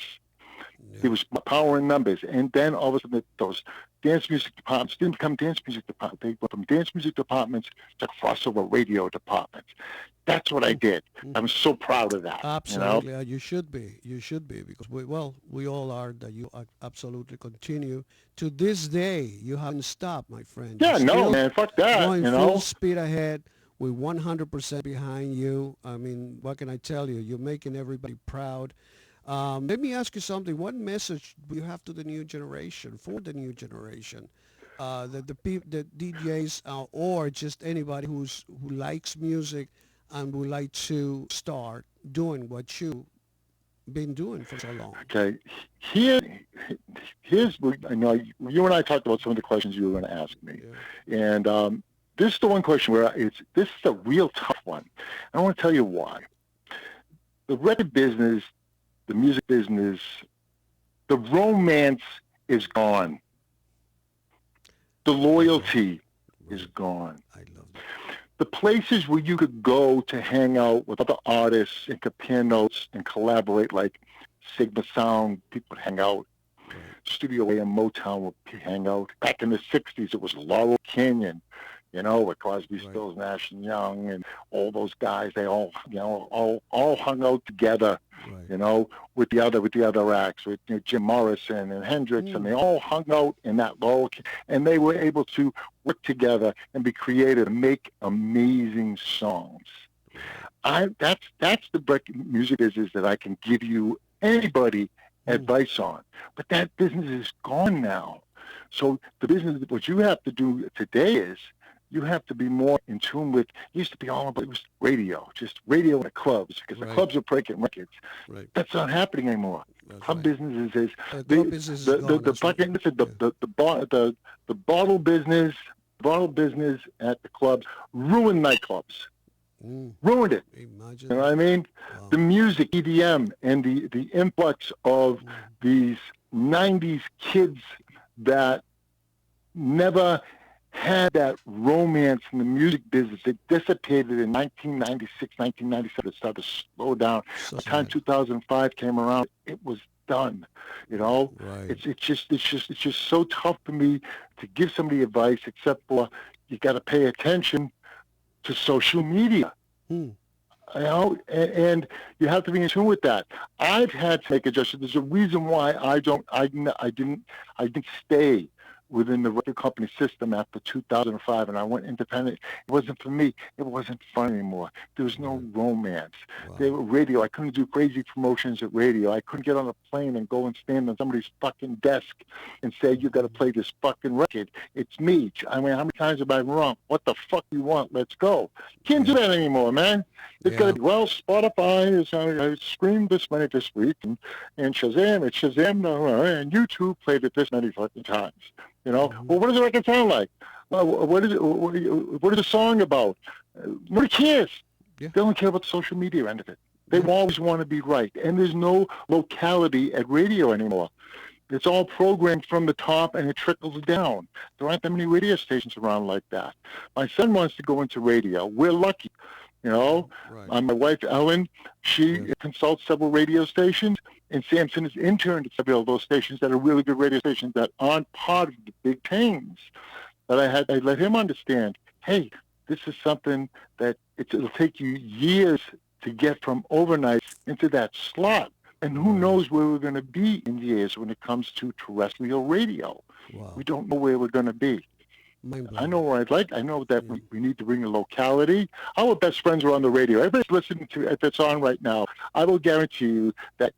There was power in numbers. And then all of a sudden, those dance music departments didn't become dance music departments. They went from dance music departments to crossover radio departments. That's what I did. I'm so proud of that. Absolutely. You should be. You should be, because we all are, that you absolutely continue. To this day, you haven't stopped, my friend. Yeah, no, man. Fuck that. Going full speed ahead. We're 100% behind you. I mean, what can I tell you? You're making everybody proud. Let me ask you something. What message do you have to the new generation, for the new generation, the DJs, or just anybody who likes music and would like to start doing what you've been doing for so long? Okay. Here's I know you and I talked about some of the questions you were going to ask me, and this is the one question where this is a real tough one. I want to tell you why. The record business, the music business, the romance is gone. The loyalty is gone. I love that. The places where you could go to hang out with other artists and compare notes and collaborate, like Sigma Sound, people would hang out. Studio A and Motown would hang out. Back in the 60s, it was Laurel Canyon, with Crosby, Stills, Nash and Young, and all those guys. They all, all hung out together, with the other acts, with Jim Morrison and Hendrix, and they all hung out in that Laurel, and they were able to work together and be creative and make amazing songs. That's the music business that I can give you anybody advice on, but that business is gone now. So the business, what you have to do today is you have to be more in tune with. It used to be all about, it was radio, just radio in the clubs, because the clubs are breaking records. That's not happening anymore. Club businesses is the bottle business at the clubs ruined nightclubs. Ruined it. Imagine. You know what I mean? Wow. The music, EDM, and the influx of these 90s kids that never had that romance in the music business. It dissipated in 1996, 1997. It started to slow down. By the time 2005 came around, it was done. It's just so tough for me to give somebody advice, except for you got to pay attention to social media. And you have to be in tune with that. I've had to make adjustments. There's a reason why I didn't stay within the record company system after 2005, and I went independent. It wasn't for me. It wasn't fun anymore. There was no romance. They were radio. I couldn't do crazy promotions at radio. I couldn't get on a plane and go and stand on somebody's fucking desk and say, you got to play this fucking record. It's me. I mean, how many times have I been wrong? What the fuck you want? Let's go. Can't do that anymore, man. It's got to be, Spotify is, I streamed this many this week, and Shazam, and YouTube played it this many fucking times. Well, what does the record sound like? What is the song about? Nobody cares. They don't care about the social media end of it. They always want to be right. And there's no locality at radio anymore. It's all programmed from the top, and it trickles down. There aren't that many radio stations around like that. My son wants to go into radio. We're lucky. You know, Right. my wife Ellen, she Yes. consults several radio stations, and Samson is interned at several of those stations that are really good radio stations that aren't part of the big chains. But I let him understand, hey, this is something that it'll take you years to get from overnight into that slot. And who Right. knows where we're going to be in years when it comes to terrestrial radio. We Wow. don't know where we're going to be. Mind I blowing. know where I'd like. I know that Yeah. we need to bring the locality. Our best friends are on the radio. Everybody's listening to if it's on right now. I will guarantee you that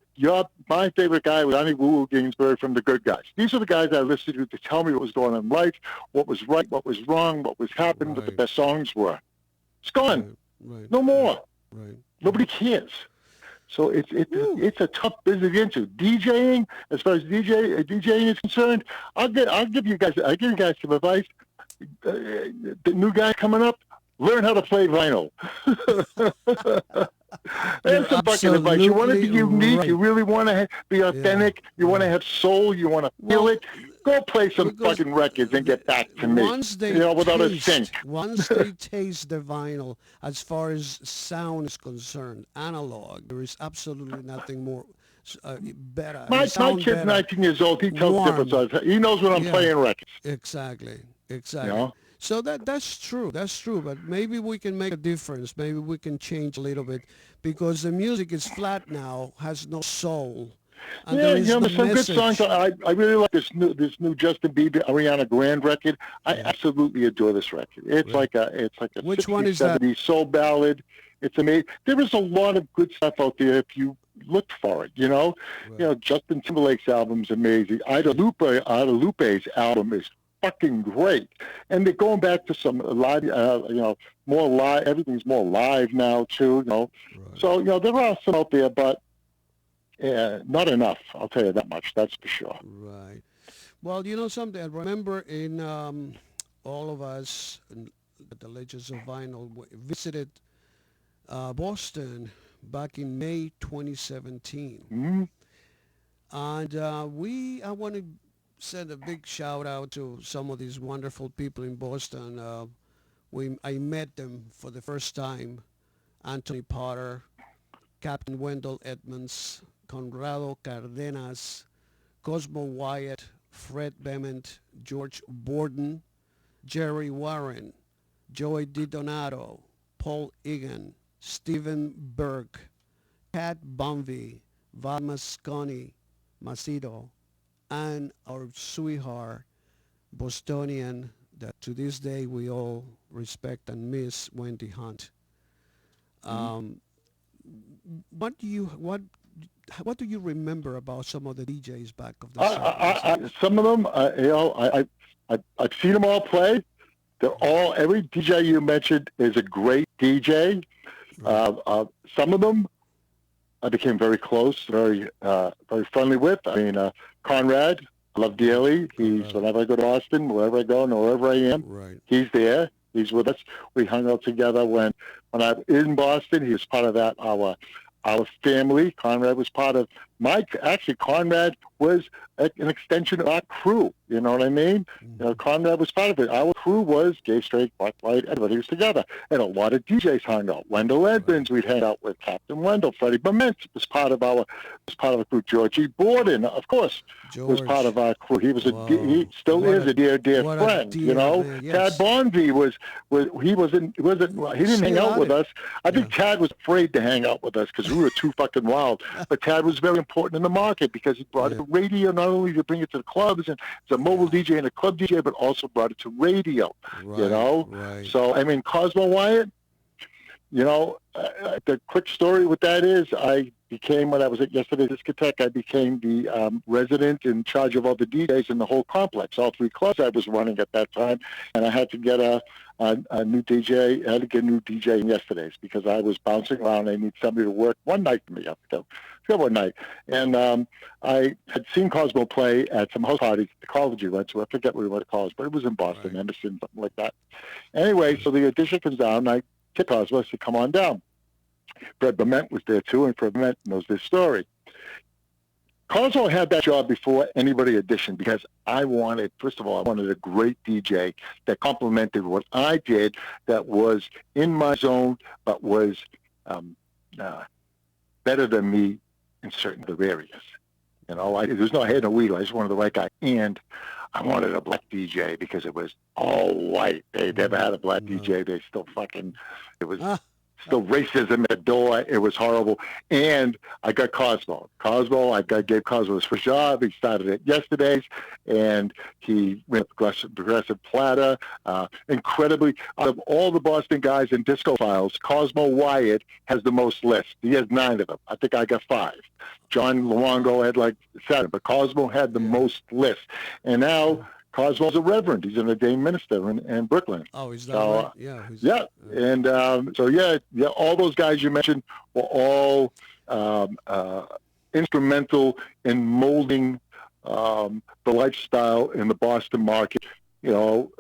my favorite guy was Johnny Woo Ginsberg from The Good Guys. These are the guys I listened to tell me what was going on in life, what was right, what was wrong, what was happening, what the Right. best songs were. It's gone. Right. Right. No Right. more. Right. Nobody cares. So Woo. it's a tough business to get into. DJing, as far as DJing is concerned, I'll give you guys some advice. The new guy coming up, learn how to play vinyl. There's You're some fucking advice. You want to be absolutely unique. right. You really want to be authentic. You want to have soul. You want to feel Well, it. Go play some because fucking records and get back to me. once they Without a sync. once they taste the vinyl, as far as sound is concerned, analog, there is absolutely nothing more better. My Sound kid's better. 19 years old. He tells Warm. difference. He knows when I'm Yeah. playing records. Exactly. You know. So that's true. That's true. But maybe we can make a difference. Maybe we can change a little bit because the music is flat now, has no soul, and Yeah, there is no there's some good message. songs. I really like this new Justin Bieber Ariana Grande record. I absolutely adore this record. It's like a Which 60s, one is that? 70s soul ballad. It's amazing. There is a lot of good stuff out there if you look for it. Right. Justin Timberlake's album's amazing. Ida Lupe's album is fucking great. And they're going back to some live, more live. Everything's more live now too. Right. So there are some out there, but not enough. I'll tell you that much. That's for sure. Right. Well, you know something. I remember in all of us, the Legends of Vinyl, visited Boston back in May 2017. Mm-hmm. And I want to send a big shout out to some of these wonderful people in Boston. I met them for the first time. Anthony Potter, Captain Wendell Edmonds, Conrado Cardenas, Cosmo Wyatt, Fred Bement, George Borden, Jerry Warren, Joey DiDonato, Paul Egan, Stephen Burke, Pat Bumvey, Val Masconi, Macedo, and our sweetheart, Bostonian, that to this day we all respect and miss, Wendy Hunt. What do you remember about some of the DJs back of the 70s? Some of them, I've seen them all play. Every DJ you mentioned is a great DJ. Right. Some of them I became very close, very friendly with. I mean, Conrad, I love dearly. Whenever I go to Austin, wherever I go, and wherever I am, Right. he's there. He's with us. We hung out together when I was in Boston. He was part of our family. Conrad was part of Conrad was an extension of our crew. You know what I mean? Mm-hmm. Conrad was part of it. Our crew was gay, straight, black, white, everybody was together. And a lot of DJs hung out. Wendell Edmonds, we'd hang out with. Captain Wendell. Freddie Bement was part of our crew. Georgie Borden, of course, was part of our crew. He was he still is a dear friend. Man, yes. Tad Bonvie he didn't hang out with us. I think Tad was afraid to hang out with us because we were too fucking wild. But Tad was very important in the market because he brought the radio not only to bring it to the clubs and as a mobile DJ and a club DJ, but also brought it to radio. Right, right. So I mean, Cosmo Wyatt. The quick story with that is I became, when I was at yesterday's discotheque, I became the resident in charge of all the DJs in the whole complex, all three clubs I was running at that time, and I had to get a new DJ. I had to get a new DJ in yesterday's because I was bouncing around. I need somebody to work one night for me. I forgot one night, and I had seen Cosmo play at some house parties at the college he went to. I forget what it was, but it was in Boston, Emerson, something like that. Anyway, so the audition comes down, and I to Cosmo to come on down. Fred Bement was there too, and Fred Bement knows this story. Carvello had that job before anybody auditioned because first of all, I wanted a great DJ that complemented what I did, that was in my zone, but was better than me in certain other areas. There's no head no wheel. I just wanted the right guy. And I wanted a black DJ because it was all white. They never had a black DJ. They still it was still racism at the door. It was horrible. And I got Cosmo. I gave Cosmo his first job. He started at Yesterday's, and he went progressive platter. Incredibly, out of all the Boston guys in Disco Files, Cosmo Wyatt has the most lists. He has 9 of them. I think I got 5. John Luongo had like 7, but Cosmo had the most lists. And now Cosmo's a reverend. He's an ordained minister in Brooklyn. Oh, is that right? Yeah. Yeah. And all those guys you mentioned were all instrumental in molding the lifestyle in the Boston market, all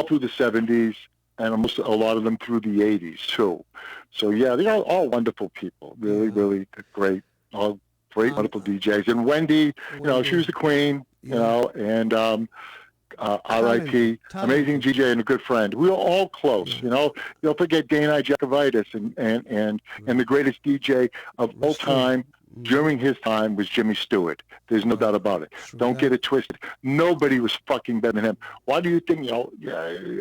through the 70s, and a lot of them through the 80s, too. So, yeah, they're all wonderful people. Really, really great. All great, wonderful DJs. And Wendy, she was the queen, and R.I.P. Amazing DJ and a good friend. We were all close, Don't forget Dana Jacovitis and the greatest DJ of all time during his time was Jimmy Stewart. There's no doubt about it. Don't get it twisted. Nobody was fucking better than him. Why do you think,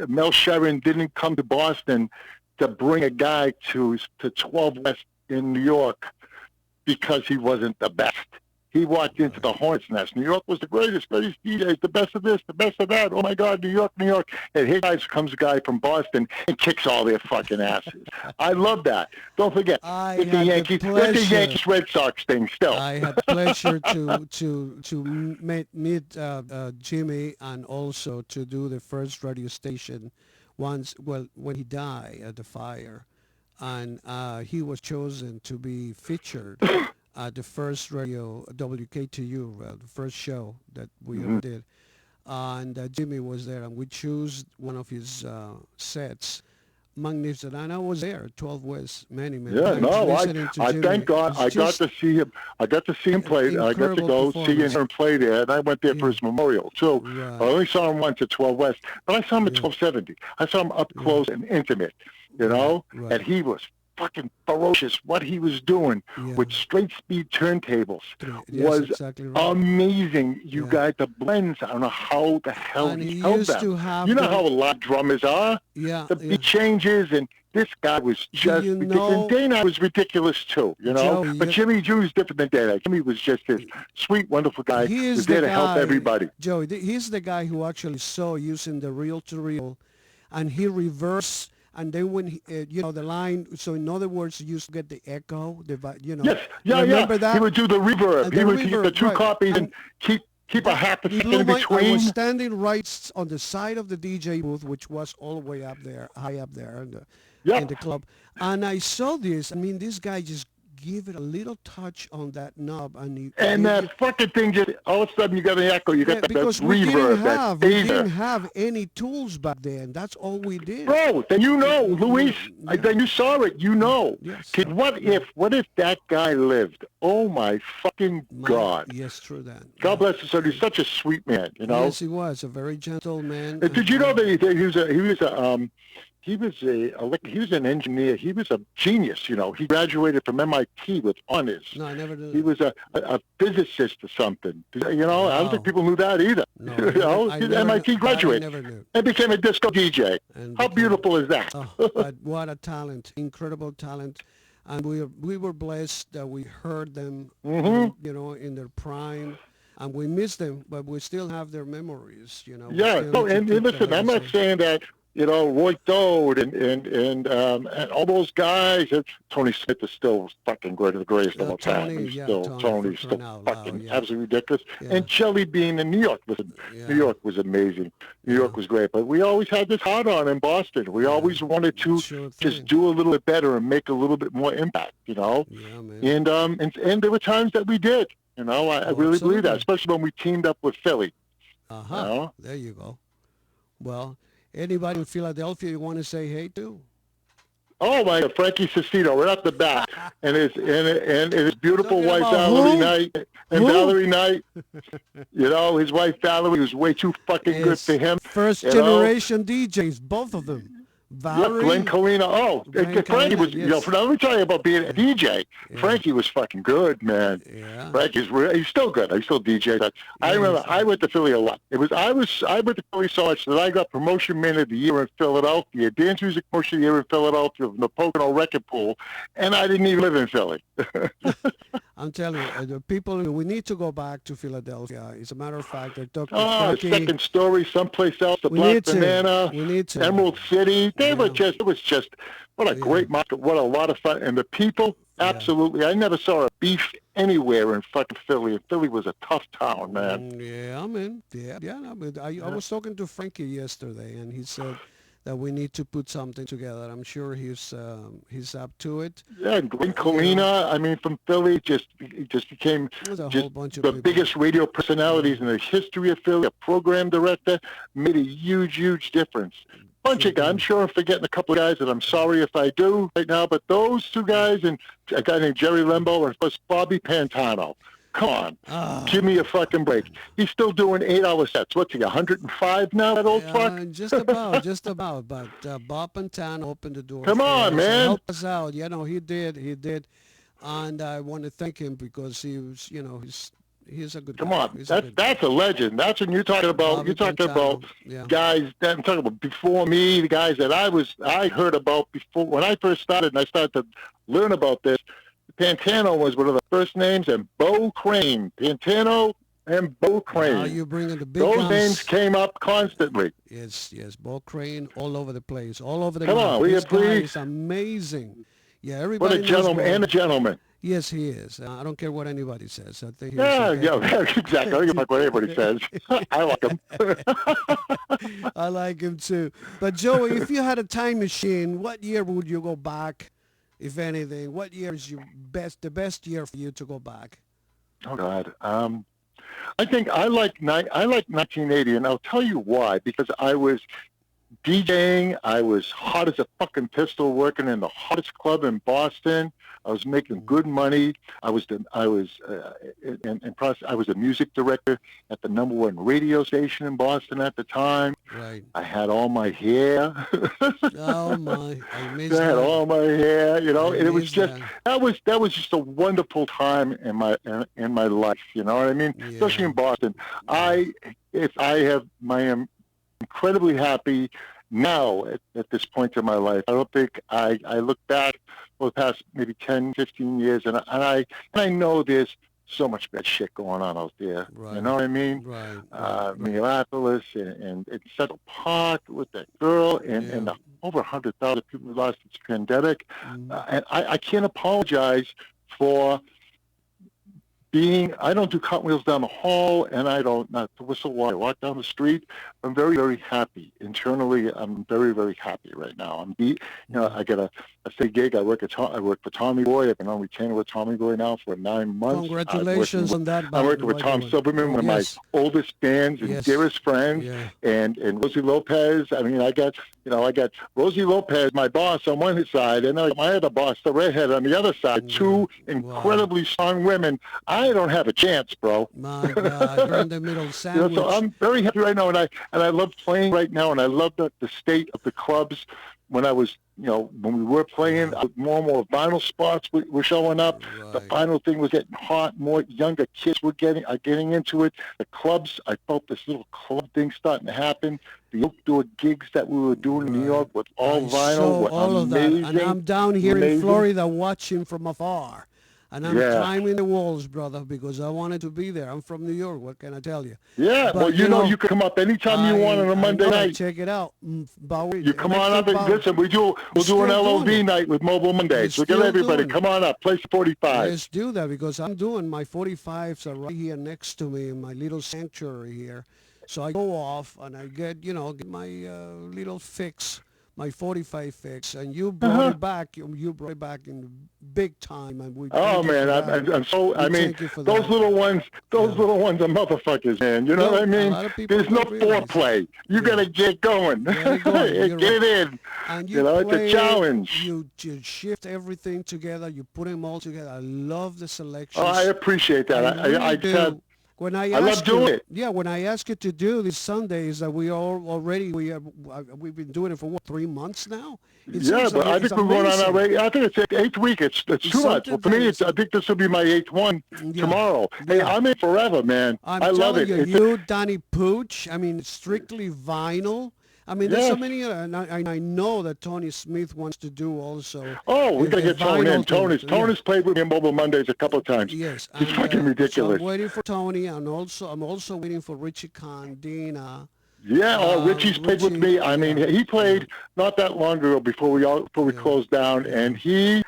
Mel Sharon didn't come to Boston to bring a guy to 12 West in New York because he wasn't the best? He walked into the hornet's nest. New York was the greatest DJs, the best of this, the best of that. Oh, my God, New York. And here comes a guy from Boston and kicks all their fucking asses. I love that. Don't forget, it's the Yankees Red Sox thing still. I had the pleasure to meet Jimmy, and also to do the first radio station when he died at the fire. And he was chosen to be featured the first radio, WKTU, the first show that we ever did. And Jimmy was there, and we chose one of his sets, magnificent. And I was there, 12 West, many times. I thank God I got to see him. I got to see him play. I got to go see him play there, and I went there for his memorial, too. Right. I only saw him once at 12 West, but I saw him at 1270. I saw him up close and intimate, and he was fucking ferocious. What he was doing with straight speed turntables was amazing. You guys, the blends, I don't know how the hell he held them. How a lot of drummers are? The beat changes, and this guy was just ridiculous. And Dana was ridiculous too, Joey, but Jimmy was different than Dana. Jimmy was just this sweet, wonderful guy who was there to help everybody. Joey, he's the guy who actually saw using the reel-to-reel, and he reversed. And then when the line, so in other words, you used to get the echo, Remember that? He would do the reverb. He would keep the two copies and keep a half a second in between. I was standing right on the side of the DJ booth, which was all the way up there, high up there in the club. And I saw this. I mean, this guy just give it a little touch on that knob, and that fucking thing just all of a sudden you got an echo. You got that reverb. We didn't have any tools back then. That's all we did. Bro, then Luis. Then you saw it. Yes. What if that guy lived? Oh my fucking God. Yes, true that. God bless his soul. He's such a sweet man. Yes, he was a very gentle man. Did you know that he was an engineer. He was a genius, He graduated from MIT with honors. No, I never knew. He was a physicist or something. I don't think people knew that either. No, He's an MIT graduate. I never knew. And became a disco DJ. How beautiful is that? But what a talent, incredible talent. And we were blessed that we heard them, in their prime. And we miss them, but we still have their memories, Yeah. And listen, I'm not saying that. Roy Dode and all those guys. Tony Smith is still fucking the greatest of all time. Tony's still fucking absolutely ridiculous. Yeah. And Jelly Bean in New York was amazing. New York was great. But we always had this hard on in Boston. We always wanted to just do a little bit better and make a little bit more impact, Yeah, man. And there were times that we did. I really believe that, especially when we teamed up with Philly. There you go. Well, anybody in Philadelphia you want to say hey to? Oh my God, Frankie Cicino, right off the bat, and his beautiful Talking wife about Valerie who? Knight, and Who? Valerie Knight. You know, his wife Valerie was way too fucking good for Is him. first You know, generation DJs, both of them. yeah, Glenn Valerie, Colina. Oh, Glenn Frankie Kalina, was. You know, yes. let me tell you about being a Yeah, DJ. yeah, Frankie was fucking good, man. yeah. He's still good. He's still DJ. But I remember Yes. I went to Philly a lot. I went to Philly so much that I got promotion man of the year in Philadelphia, dance music promotion of the year in Philadelphia, from the Pocono Record Pool, and I didn't even live in Philly. I'm telling you, the people, we need to go back to Philadelphia. As a matter of fact, I talked to Oh, the Frankie. Second Story, someplace else, the We Black need to. Banana, We need to. Emerald City. It Yeah, was just, what a yeah, great market, what a lot of fun. And the people, yeah. absolutely. I never saw a beef anywhere in fucking Philly. And Philly was a tough town, man. Yeah, man. Yeah, yeah. I mean, I was talking to Frankie yesterday, and he said that we need to put something together. I'm sure he's up to it. Yeah, Glenn You know, Colina, I mean, from Philly, he just became there's a whole just bunch of the people. biggest radio personalities in the history of Philly. A program director, made a huge, huge difference. Bunch Sure of guys. I'm did. sure I'm forgetting a couple of guys, and I'm sorry if I do right now, but those two guys and a guy named Jerry Lembo and of course Bobby Pantano. Come on. Give me a Ah, fucking break. He's still doing 8-hour sets. What's he, 105 now, that old fuck? just about, just about. But Bob Pantano opened the doors Come for on, us and man. helped us out. You know, he did, and I want to thank him because he was, you know, he's a good Come guy. on. He's a good guy. That's a legend. That's when you're talking about. Bobby You're talking about Pantano. Yeah. guys that I'm talking about before me, the guys that I heard about before when I first started, and I started to learn about this. Pantano was one of the first names, and Bo Crane. Pantano and Bo Now Crane. you're bringing the big Those names guns. came up constantly. Yes, yes. Ball Crane all over the place, all over the Come map. on, will you This guy please? is amazing. Yeah, What a everybody knows gentleman and a Ball. gentleman. Yes, he is. I don't care what anybody says. I think he's Yeah, a yeah, exactly. I don't give a fuck what anybody says. I like him. I like him too. But Joey, if you had a time machine, what year would you go back, if anything? What year is the best year for you to go back? Oh God. I think I like 1980, and I'll tell you why. Because I was DJing, I was hot as a fucking pistol, working in the hottest club in Boston. I was making good money. I was I was a music director at the #1 radio station in Boston at the time. Right. I had all my hair. Oh my, I I miss had that. all my hair, you know, I and it was miss just that. that was just a wonderful time in my life. You know what I mean? Especially Yeah, in Boston. yeah. I am incredibly happy now at this point in my life. I don't think I look back over the past maybe 10, 15 years, and I know there's so much bad shit going on out there. You Right, know what I mean? right, right, right. Minneapolis and Central Park with that girl and Yeah. the over 100,000 people who lost this pandemic. Mm. And I can't apologize for I don't do cartwheels down the hall, and I don't not to whistle while I walk down the street. I'm very, very happy internally. I'm very, very happy right now. I got a state gig. I work for Tommy Boy. I've been on retainer with Tommy Boy now for 9 months. Congratulations on that, I'm working with by the Tom way. Silverman, one of my Yes, oldest fans and yes, dearest friends, yeah. and Rosie Lopez. I mean, I got Rosie Lopez, my boss on one side, and my other boss, the redhead, on the other side. Yeah. Two Wow. incredibly strong women. I don't have a chance, bro. My God, you're in the middle You know, so sandwich. I'm very happy right now, and I love playing right now, and I love the state of the clubs. When I was, when we were playing, more and more vinyl spots were showing up. The Right. vinyl thing was getting hot. More younger kids were getting into it. The clubs, I felt this little club thing starting to happen. The outdoor gigs that we were doing in New Right. York with all I vinyl saw were all of that, and amazing. I'm down here in Amazing. Florida watching from afar. And I'm Yeah. climbing the walls, brother, because I wanted to be there. I'm from New York. What can I tell you? Yeah, But, well, you can come up anytime you want on a I Monday know. night. Check it out. Bowery, You come on Electric up and Bowery. listen. We'll do an Still doing L.O.V. it. night with Mobile Mondays. We're We'll get still everybody. doing it. Come on up. Place 45. Let's do that because I'm doing my 45s are right here next to me in my little sanctuary here. So I go off and I get my little fix my 45 fix, and you brought it back. You brought it back in big time, and we Oh thank you man, for that. I'm so. I We mean, thank you for those that. little ones, Yeah. are motherfuckers, man. You know Well, what I a mean? lot of people There's no don't realize it. foreplay. You Yeah. gotta get going. Get it going. You're Get right. it in. And You you know, it's a play it, challenge. you shift everything together, you put them all together. I love the Oh, I selections. appreciate I that. really I just had. do. When I I love ask doing you, it. yeah, when I ask you to do these Sundays that we all already we've been doing it for what 3 months now. Yeah, but I It's think we're going on our amazing. I think it's 8th week. It's It's too much. Well, something for me, that I think this will be my 8th one yeah, tomorrow. Hey, yeah. I'm in forever, man. I'm I love telling it. you, you, Danny Pooch. I mean, strictly vinyl. I mean, there's so Yes. many, and I know that Tony Smith wants to do also Oh, we gotta a get Tone in. vinyl thing. Yeah. Tony's played with me on Mobile Mondays a couple of times. Yes, He's and fucking so I'm ridiculous. waiting for Tony, and I'm also waiting for Richie Condina. Yeah, Richie's played with Richie, me. I mean, yeah, he yeah, played not that long ago before we yeah, closed down, yeah, and he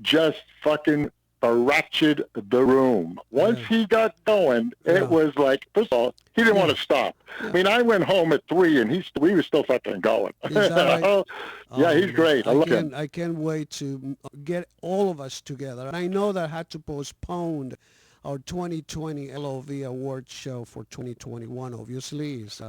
just fucking barratched the room. Once yeah, he got going, it yeah, was like, first of all, he didn't want yeah, to stop. I yeah. mean, I went home at 3, and we were still fucking going. Is that right? Yeah, Oh he's man, great. I love him. I can't wait to get all of us together. And I know that I had to postpone our 2020 L.O.V. award show for 2021. Obviously, is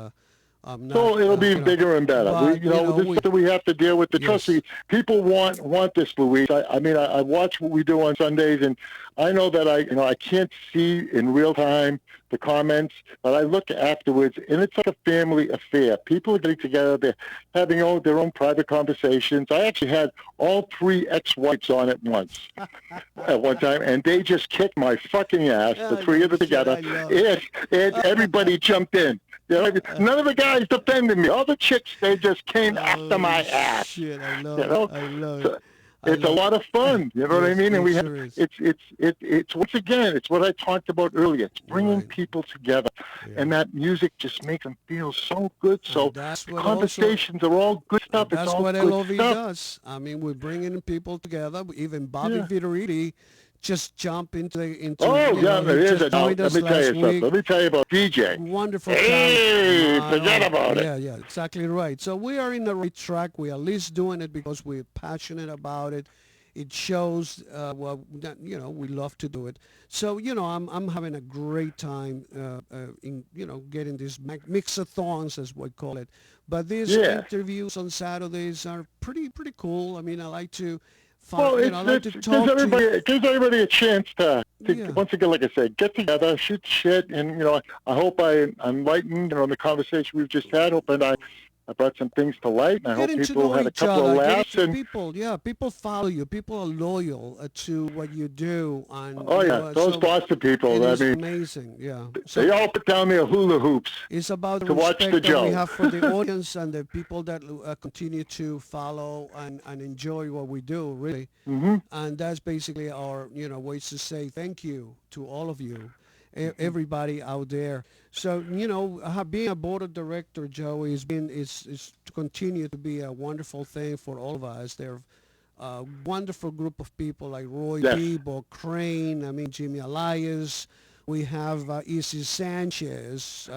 I'm not, So it'll be bigger and better. but This is something we have to deal with. Trust yes, me, people want this, Luis. I mean, I watch what we do on Sundays, and I know that I can't see in real time the comments, but I look afterwards, and it's like a family affair. People are getting together, they're having their own private conversations. I actually had all 3 ex-wives on at once, at one time, and they just kicked my fucking ass, the 3 of them together, I love and everybody jumped in. You know, none of the guys defended me. All the chicks, they just came after my ass. Shit, I love You know, it. I love so it. it's a lot of fun. You know what I Yes, mean? And it we have sure is. it's once again, it's what I talked about earlier. It's bringing Right. people together, Yeah. and that music just makes them feel so good. So And that's the what also conversations are all good stuff. It's that's all what good L.O.V. stuff. does. I mean, we're bringing people together. Even Bobby Yeah. Vitoriti just jumped into Oh yeah, he it is. just joined Let us me tell you last something. week. Let me tell you about DJ. Wonderful Hey, talent. forget about it. Yeah, yeah, exactly right. So we are in the right track. We're at least doing it because we're passionate about it. It shows, that, we love to do it. So, I'm having a great time in, getting these mixathons, as we call it. But these Yeah. interviews on Saturdays are pretty cool. I mean, I like to Well, I like to talk to you. it gives everybody a chance to Yeah. once again, like I said, get together, shoot shit, and I hope I enlightened the conversation we've just had. Hope I brought some things to light, and I hope Getting to people know had a each couple of other, laughs. And people follow you. People are loyal to what you do, and oh yeah, those so Boston it people. I is mean, amazing. Yeah, they so all put down their hula hoops it's about the to watch the respect that we Joe. have for the audience and the people that continue to follow and enjoy what we do, really. Hmm. And that's basically our ways to say thank you to all of you, everybody out there. So being a board of director, Joey, is to continue to be a wonderful thing for all of us. They're a wonderful group of people like Roy Yes. B, Bob Crane, I mean Jimmy Elias. We have Izzy Sanchez.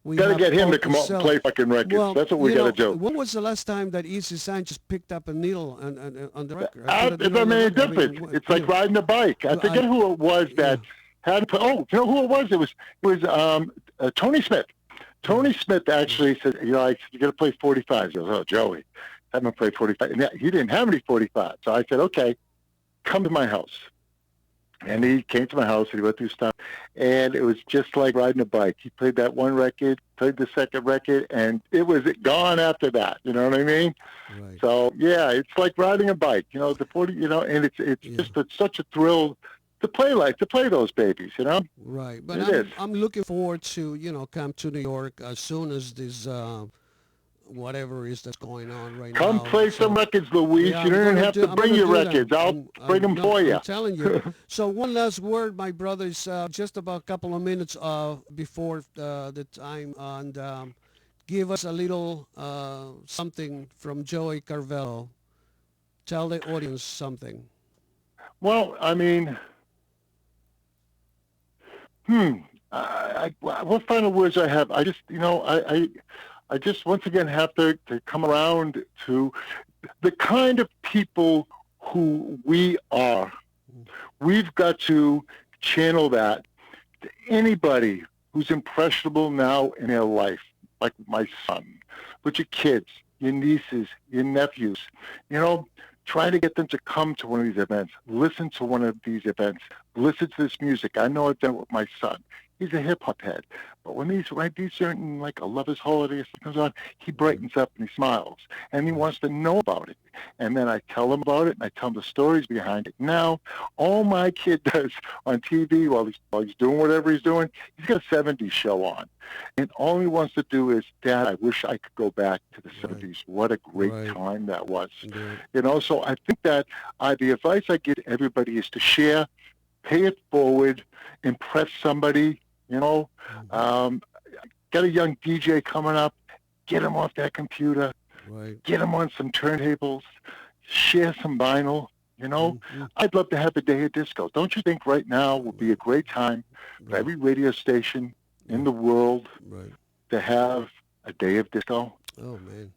We Got to have get him Paul to come out and Cassell. play fucking records. Well, That's what we got to do. when was the last time that Izzy Sanchez picked up a needle on the record? It doesn't make a difference. It's like riding a bike. I forget who it was that had. Oh, you know who it was? It was Tony Smith. Tony Smith actually said, you got to play 45. He goes, oh, Joey, haven't played 45. And he didn't have any 45. So I said, okay, come to my house. And he came to my house and he went through stuff. And it was just like riding a bike. He played that one record, played the second record, and it was gone after that. You know what I mean? Right. So, yeah, it's like riding a bike, the 40, and it's just such a thrill to play those babies, Right. But It is. I'm looking forward to, come to New York as soon as this whatever is that's going on right now. Come play some records, Luis. Yeah, You don't even have to I'm bring gonna your do that. records. I'll bring them for you. I'm telling you. So one last word, my brothers, just about a couple of minutes before the time, and give us a little something from Joey Carvello. Tell the audience something. Well, I mean, what final words I have? I just, I just once again have to come around to the kind of people who we are. We've got to channel that to anybody who's impressionable now in their life, like my son, with your kids, your nieces, your nephews. You know, try to get them to come to one of these events, listen to one of these events, listen to this music. I know I've done it with my son. He's a hip-hop head. But when these certain, like a Lover's Holiday comes on, he brightens up and he smiles. And he wants to know about it. And then I tell him about it, and I tell him the stories behind it. Now, all my kid does on TV while he's doing whatever he's doing, he's got a 70s show on. And all he wants to do is, Dad, I wish I could go back to the 70s. What a great time that was. Yeah. You know, so I think that the advice I give to everybody is to share, pay it forward, impress somebody. You know, got a young DJ coming up, get him off that computer, get him on some turntables, share some vinyl, you know. I'd love to have a day of disco. Don't you think right now would be a great time for every radio station in the world to have a day of disco? Oh, man.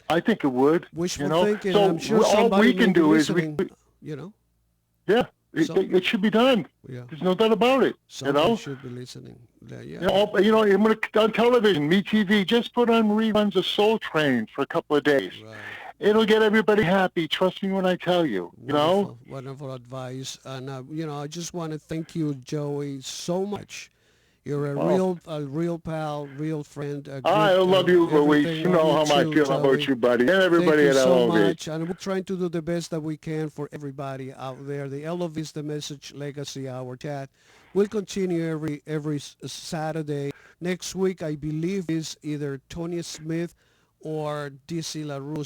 I think it would. Wishful thinking. So I'm sure all we can do is, you know. Yeah. It should be done. Yeah. There's no doubt about it. Somebody should be listening. Yeah. You know, on television, MeTV, just put on reruns of Soul Train for a couple of days. Right. It'll get everybody happy. Trust me when I tell you. You know. Wonderful advice. And you know, I just want to thank you, Joey, so much. You're a real pal, real friend. I love you, Luis. You know how I feel about you, buddy, and everybody at L.O.V. Thank you so much, and we're trying to do the best that we can for everybody out there. The L.O.V. is the Message Legacy Hour chat. We'll continue every Saturday. Next week, I believe, is either Tony Smith or DC LaRue.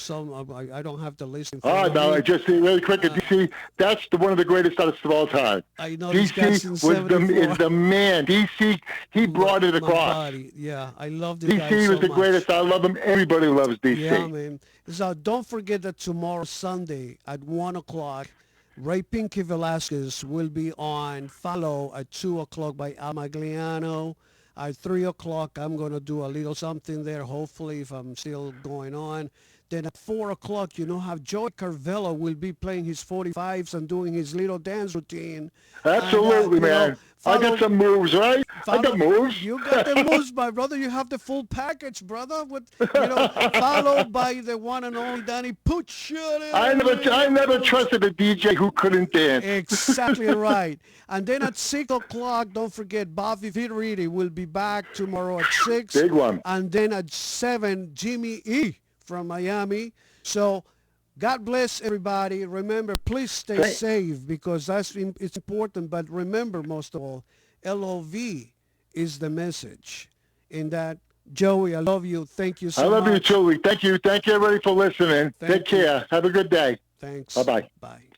I don't have the list in front of me. No, just really quick, DC, that's one of the greatest artists of all time. I know DC is the man. DC, he brought it across. Yeah, I love this DC guy so was the greatest. I love him. Everybody loves DC. Yeah, man. So don't forget that tomorrow, Sunday, at 1 o'clock, Ray Pinky Velasquez will be on Follow at 2 o'clock by Al Magliano. At 3 o'clock, I'm going to do a little something there, hopefully, if I'm still going on. Then at 4 o'clock, you know how Joey Carvello will be playing his 45s and doing his little dance routine. Absolutely, and, man. I got some moves, right? I got moves. You got the moves, my brother. You have the full package, brother. With followed by the one and only Danny Pucci. I never trusted a DJ who couldn't dance. Exactly right. And then at 6 o'clock, don't forget, Bobby Fioriti will be back tomorrow at 6. Big one. And then at 7, Jimmy E. from Miami. So God bless everybody. Remember, please stay safe because it's important. But remember, most of all, L.O.V. is the message. In that, Joey, I love you. Thank you so much. I love you, too. Thank you. Thank you, everybody, for listening. Take care. Have a good day. Thanks. Bye-bye. Bye.